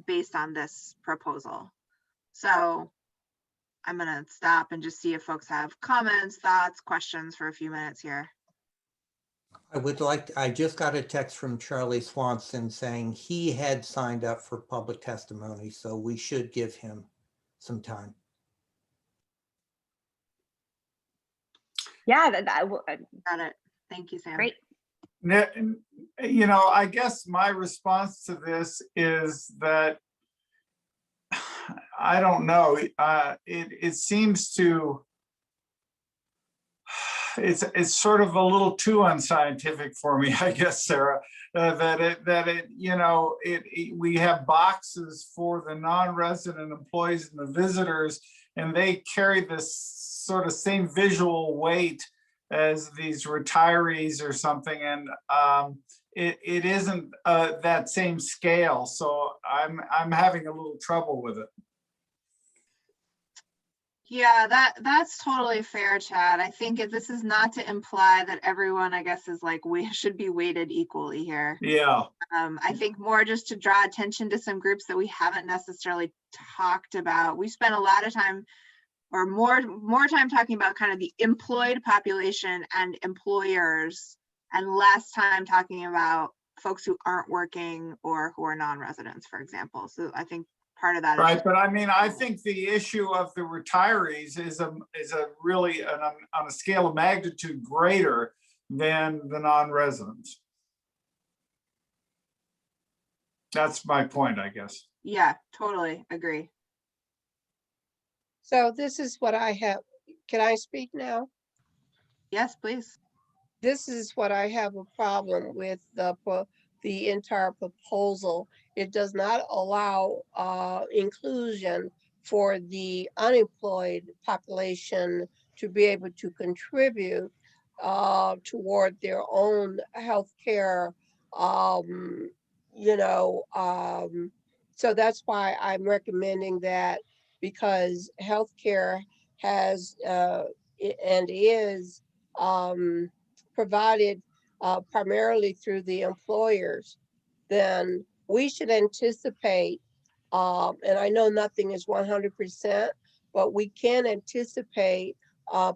based on this proposal? So I'm going to stop and just see if folks have comments, thoughts, questions for a few minutes here. I just got a text from Charlie Swanson saying he had signed up for public testimony, so we should give him some time. Yeah, Got it. Thank you, Sam. great. I guess my response to this is that I don't know. It seems to, it's sort of a little too unscientific for me, I guess, Sarah. We have boxes for the non-resident employees and the visitors, and they carry this sort of same visual weight as these retirees or something, and it isn't that same scale. So I'm having a little trouble with it. Yeah, that's totally fair, Chad. I think this is not to imply that everyone, I guess, is like, we should be weighted equally here. Yeah. I think more just to draw attention to some groups that we haven't necessarily talked about. We spent a lot of time, or more time, talking about kind of the employed population and employers, and less time talking about folks who aren't working or who are non-residents, for example. So I think part of that right, but I mean, I think the issue of the retirees is a really on a scale of magnitude greater than the non-residents. That's my point, I guess. Yeah, totally agree. So this is what I have. Can I speak now? Yes, please. This is what I have a problem with the entire proposal. It does not allow inclusion for the unemployed population to be able to contribute toward their own health care. So that's why I'm recommending that, because healthcare has and is provided primarily through the employers, then we should anticipate, and I know nothing is 100%, but we can anticipate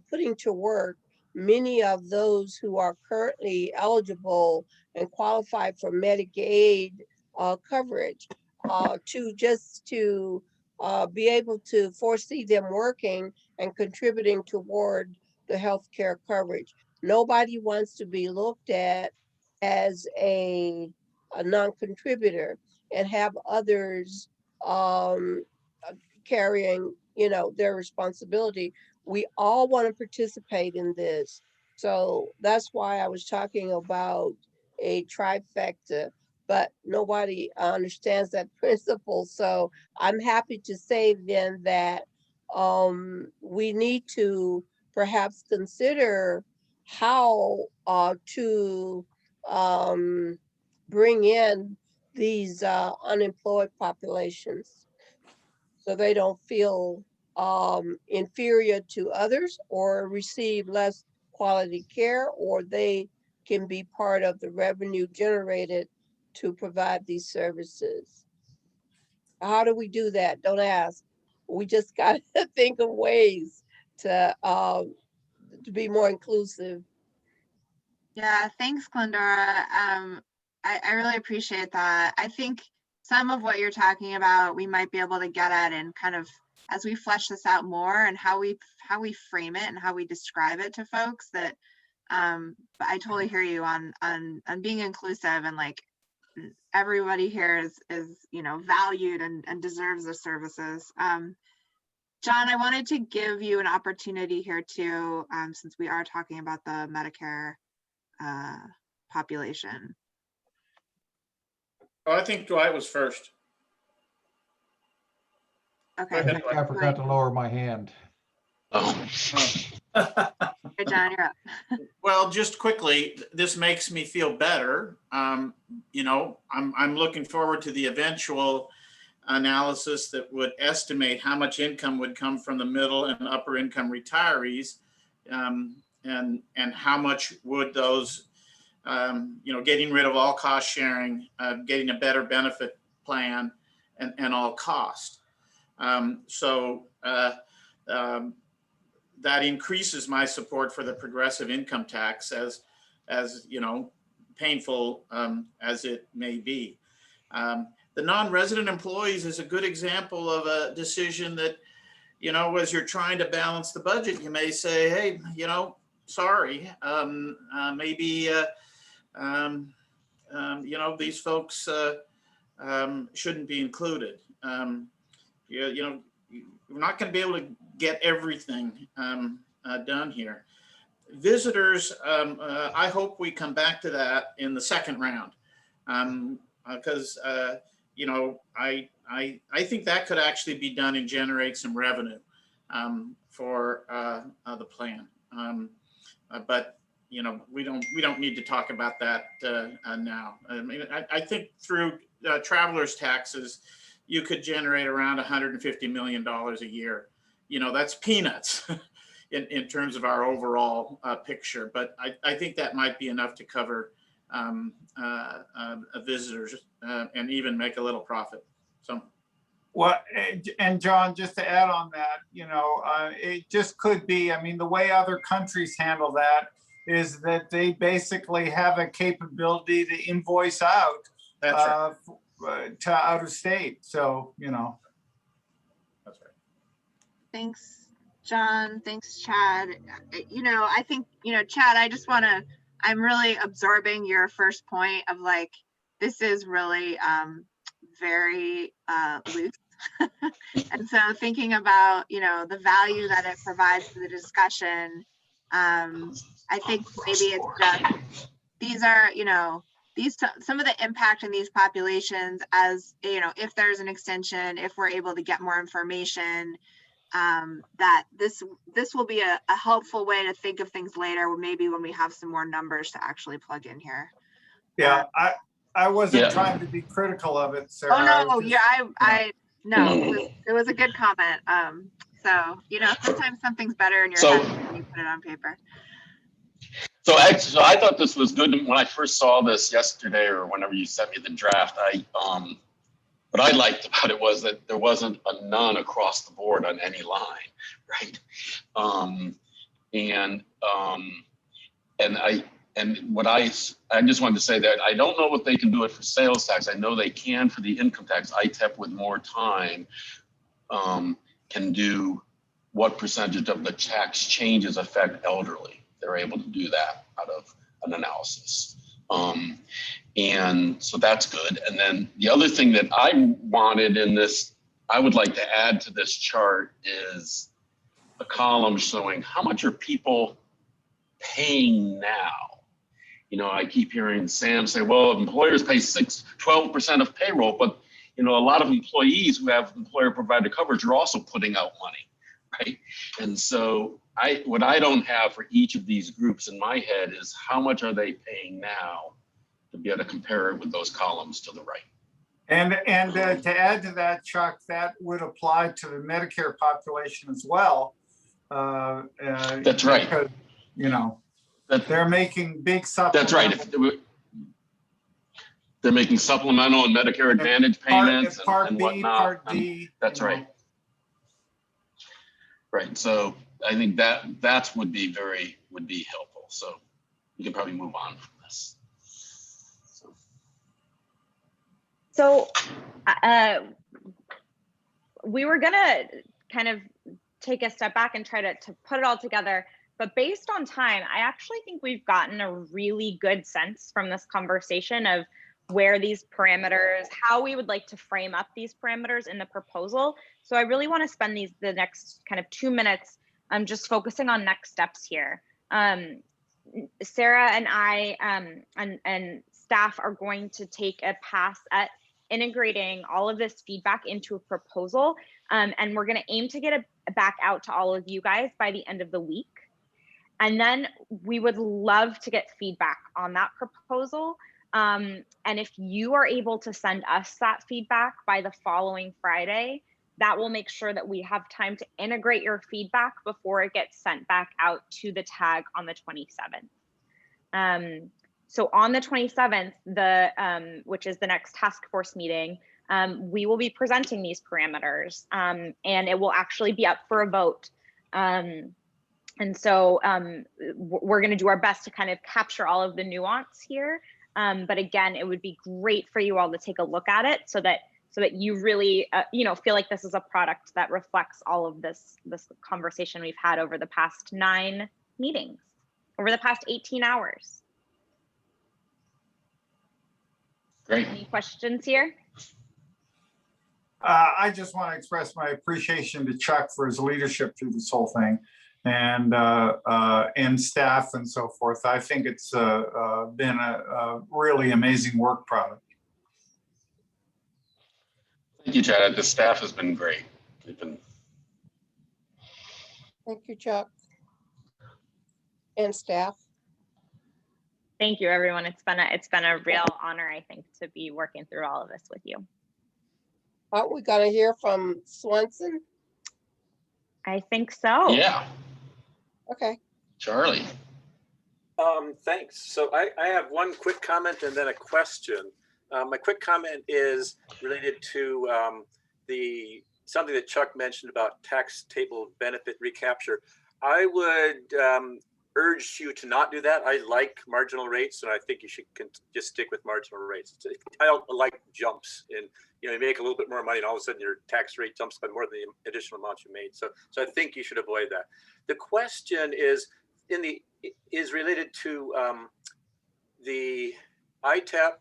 putting to work many of those who are currently eligible and qualified for Medicaid coverage to be able to foresee them working and contributing toward the healthcare coverage. Nobody wants to be looked at as a non-contributor and have others carrying, their responsibility. We all want to participate in this. So that's why I was talking about a trifecta, but nobody understands that principle. So I'm happy to say then that we need to perhaps consider how to bring in these unemployed populations so they don't feel inferior to others or receive less quality care, or they can be part of the revenue generated to provide these services. How do we do that? Don't ask. We just got to think of ways to be more inclusive. Yeah, thanks, Glendora. I really appreciate that. I think some of what you're talking about, we might be able to get at and kind of as we flesh this out more and how we frame it and how we describe it to folks. That but I totally hear you on being inclusive and like everybody here is valued and deserves the services. John, I wanted to give you an opportunity here too, since we are talking about the Medicare population. Oh, I think Dwight was first. Okay. Go ahead, I forgot to lower my hand. Oh. Hey, John, you're up. Well, just quickly, this makes me feel better. I'm looking forward to the eventual analysis that would estimate how much income would come from the middle and upper income retirees, and how much would those, getting rid of all cost sharing, getting a better benefit plan, and all cost. That increases my support for the progressive income tax, as painful as it may be. The non-resident employees is a good example of a decision that, as you're trying to balance the budget, you may say, hey, sorry, maybe, these folks shouldn't be included. We're not going to be able to get everything done here. Visitors, I hope we come back to that in the second round, because I think that could actually be done and generate some revenue for the plan. But we don't need to talk about that now. I mean, I think through travelers' taxes, you could generate around $150 million a year. That's peanuts in terms of our overall picture. But I think that might be enough to cover visitors and even make a little profit. So. Well, and John, just to add on that, it just could be, the way other countries handle that is that they basically have a capability to invoice out. That's right. To out of state. So, That's right. Thanks, John. Thanks, Chad. I think, Chad, I'm really absorbing your first point of like, this is really very loose. And so thinking about, the value that it provides to the discussion, I think maybe it's just, these are, some of the impact in these populations as, if there's an extension, if we're able to get more information, that this will be a helpful way to think of things later, maybe when we have some more numbers to actually plug in here. Yeah, I wasn't trying to be critical of it, Sarah. Oh no, it was a good comment. So, sometimes something's better in your head when you put it on paper. So I thought this was good when I first saw this yesterday, or whenever you sent me the draft. What I liked about it was that there wasn't a none across the board on any line, right? I just wanted to say that I don't know if they can do it for sales tax. I know they can for the income tax, ITEP with more time. can do what percentage of the tax changes affect elderly. They're able to do that out of an analysis. And so that's good. And then the other thing that I wanted in this, I would like to add to this chart is a column showing how much are people paying now. You know, I keep hearing Sam say, well, employers pay 12% of payroll, but you know, a lot of employees who have employer provided coverage are also putting out money, right? And so what I don't have for each of these groups in my head is how much are they paying now to be able to compare it with those columns to the right. And to add to that, Chuck, that would apply to the Medicare population as well. That's right. Because, you know, they're making big supplemental. That's right. They're making supplemental and Medicare Advantage payments and whatnot. Part D. That's right. Right. So I think that would be helpful. So you can probably move on from this. So we were gonna kind of take a step back and try to put it all together, but based on time, I actually think we've gotten a really good sense from this conversation of where these parameters, how we would like to frame up these parameters in the proposal. So I really want to spend the next kind of 2 minutes just focusing on next steps here. Sarah and I and staff are going to take a pass at integrating all of this feedback into a proposal. And we're going to aim to get it back out to all of you guys by the end of the week. And then we would love to get feedback on that proposal. And if you are able to send us that feedback by the following Friday, that will make sure that we have time to integrate your feedback before it gets sent back out to the tag on the 27th. So on the 27th, which is the next task force meeting, we will be presenting these parameters and it will actually be up for a vote. And so we're going to do our best to kind of capture all of the nuance here. But again, it would be great for you all to take a look at it so that you really feel like this is a product that reflects all of this conversation we've had over the past 9 meetings, over the past 18 hours. Great. Any questions here? I just want to express my appreciation to Chuck for his leadership through this whole thing, and staff and so forth. I think it's been a really amazing work product. Thank you, Chad. The staff has been great. Thank you, Chuck. And staff. Thank you, everyone. It's been a real honor, I think, to be working through all of this with you. Aren't we gonna hear from Swenson? I think so. Yeah. Okay. Charlie. Thanks. So I have one quick comment and then a question. My quick comment is related to something that Chuck mentioned about tax table benefit recapture. I would urge you to not do that. I like marginal rates, and I think you should just stick with marginal rates. I don't like jumps, and you make a little bit more money, and all of a sudden your tax rate jumps by more than the additional amount you made. So I think you should avoid that. The question is related to the ITEP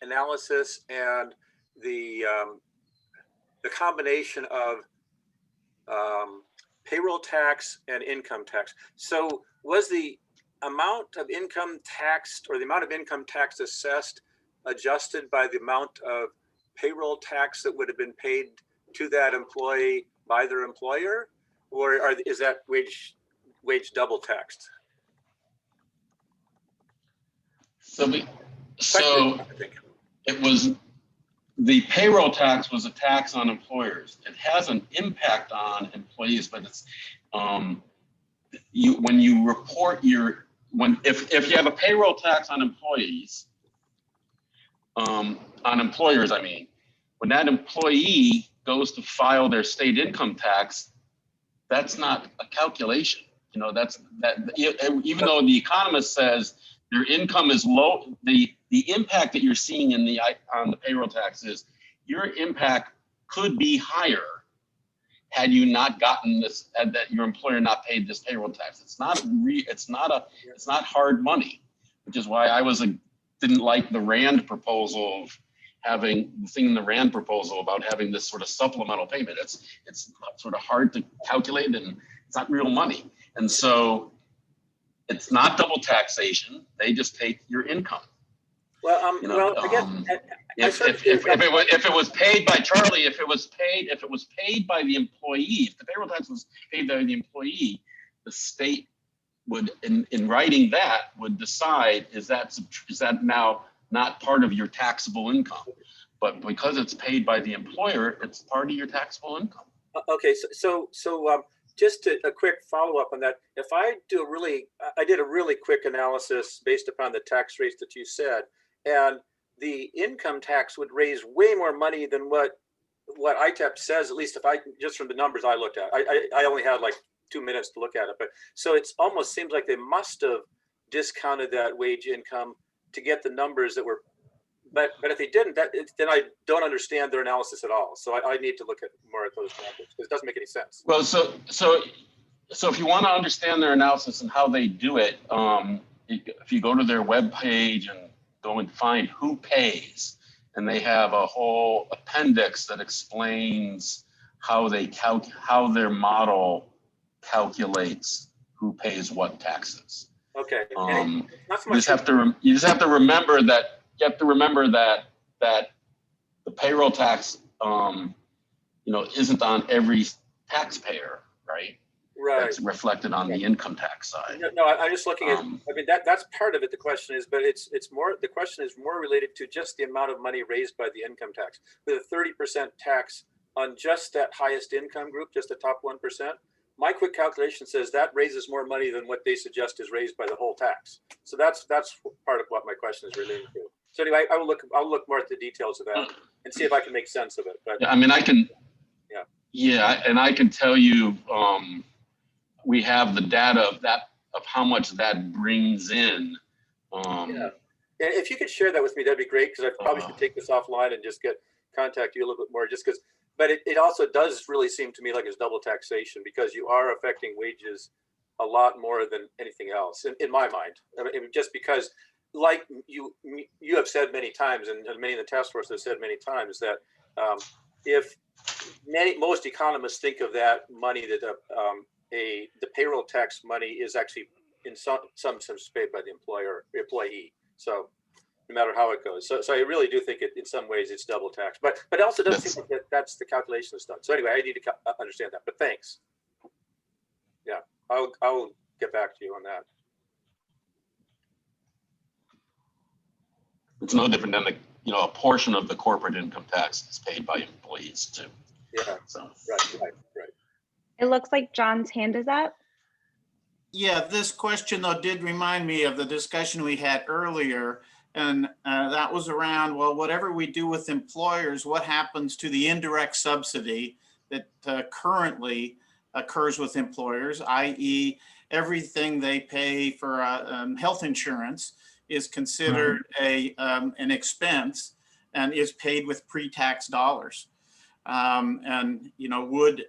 analysis and the combination of payroll tax and income tax. So was the amount of income taxed or the amount of income tax assessed adjusted by the amount of payroll tax that would have been paid to that employee by their employer, or is that wage double taxed? So it was, the payroll tax was a tax on employers. It has an impact on employees, but it's when you report if you have a payroll tax on employees, on employers, I mean, when that employee goes to file their state income tax, that's not a calculation. Even though the economist says their income is low, the impact that you're seeing on the payroll tax is your impact could be higher had you not gotten this, had that your employer not paid this payroll tax. It's not hard money, which is why I didn't like the Rand proposal of having the thing in the Rand proposal about having this sort of supplemental payment. It's sort of hard to calculate and it's not real money. And so it's not double taxation. They just take your income. Well, If it was paid by Charlie, if it was paid by the employee, if the payroll tax was paid by the employee, the state would, in writing that, would decide is that now not part of your taxable income, but because it's paid by the employer, it's part of your taxable income. Okay, so just a quick follow up on that. If I did a really quick analysis based upon the tax rates that you said, and the income tax would raise way more money than what ITEP says, at least if I just from the numbers I looked at. I only had like 2 minutes to look at it, but so it's almost seems like they must have discounted that wage income to get the numbers that were, but if they didn't, then I don't understand their analysis at all. So I need to look at more at those numbers because it doesn't make any sense. Well, so if you want to understand their analysis and how they do it, if you go to their webpage and go and find who pays, and they have a whole appendix that explains how their model calculates who pays what taxes. Okay. You just have to remember that that the payroll tax isn't on every taxpayer, right? Right. That's reflected on the income tax side. No, I'm just looking at. I mean, that's part of it. The question is, but it's more. The question is more related to just the amount of money raised by the income tax. With a 30% tax on just that highest income group, just the top 1%. My quick calculation says that raises more money than what they suggest is raised by the whole tax. So that's part of what my question is relating to. So anyway, I'll look more at the details of that and see if I can make sense of it. But yeah, I mean, I can. Yeah, and I can tell you. We have the data of how much that brings in. Yeah, if you could share that with me, that'd be great, because I probably should take this offline and just contact you a little bit more, just because. But it also does really seem to me like it's double taxation, because you are affecting wages a lot more than anything else, in my mind. I mean, just because, like you have said many times, and many in the task force have said many times, that if most economists think of that money that the payroll tax money is actually in some sense paid by the employee. So no matter how it goes. So I really do think in some ways it's double tax, but it also doesn't seem like that's the calculation that's done. So anyway, I need to understand that, but thanks. Yeah, I'll get back to you on that. It's no different than a portion of the corporate income tax is paid by employees too. Yeah, so right. It looks like John's hand is up. Yeah, this question though did remind me of the discussion we had earlier, and that was around, well, whatever we do with employers, what happens to the indirect subsidy that currently occurs with employers, i.e. everything they pay for health insurance is considered an expense and is paid with pre-tax dollars. Would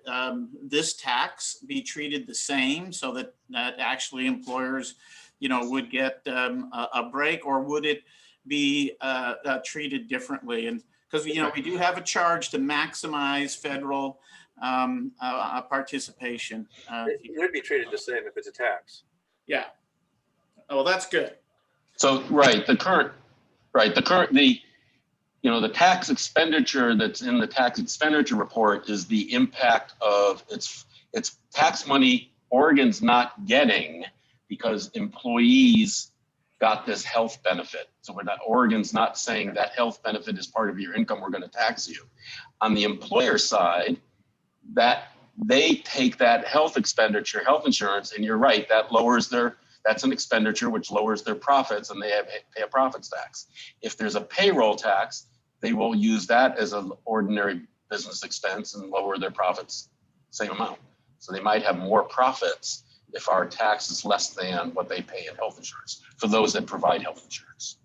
this tax be treated the same so that actually employers, would get a break, or would it be treated differently? And because, we do have a charge to maximize federal participation. It would be treated the same if it's a tax. Yeah. Oh, that's good. So, the tax expenditure that's in the tax expenditure report is the impact of its tax money Oregon's not getting because employees got this health benefit. So Oregon's not saying that health benefit is part of your income, we're going to tax you. On the employer side, that they take that health expenditure, health insurance, and you're right, that's an expenditure which lowers their profits, and they pay a profits tax. If there's a payroll tax, they will use that as an ordinary business expense and lower their profits same amount. So they might have more profits if our tax is less than what they pay in health insurance for those that provide health insurance.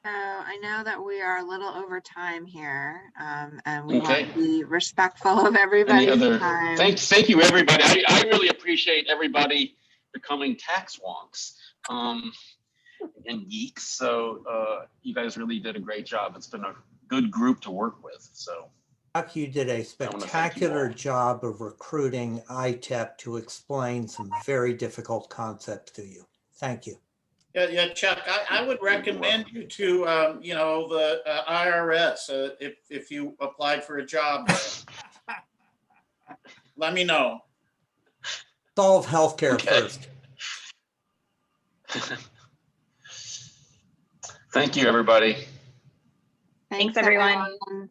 So I know that we are a little over time here, and we want Okay. to be respectful of Any everybody's other, time. thank you, everybody. I really appreciate everybody becoming tax wonks and geeks. So you guys really did a great job. It's been a good group to work with. So Chuck, you did a I wanna thank you spectacular all. job of recruiting ITEP to explain some very difficult concepts to you. Thank you. Yeah, Chuck, I would recommend you to, you know, the IRS, if you applied for a job. Let me know. Solve healthcare Okay. first. Thank you, everybody. Thanks, everyone. everyone.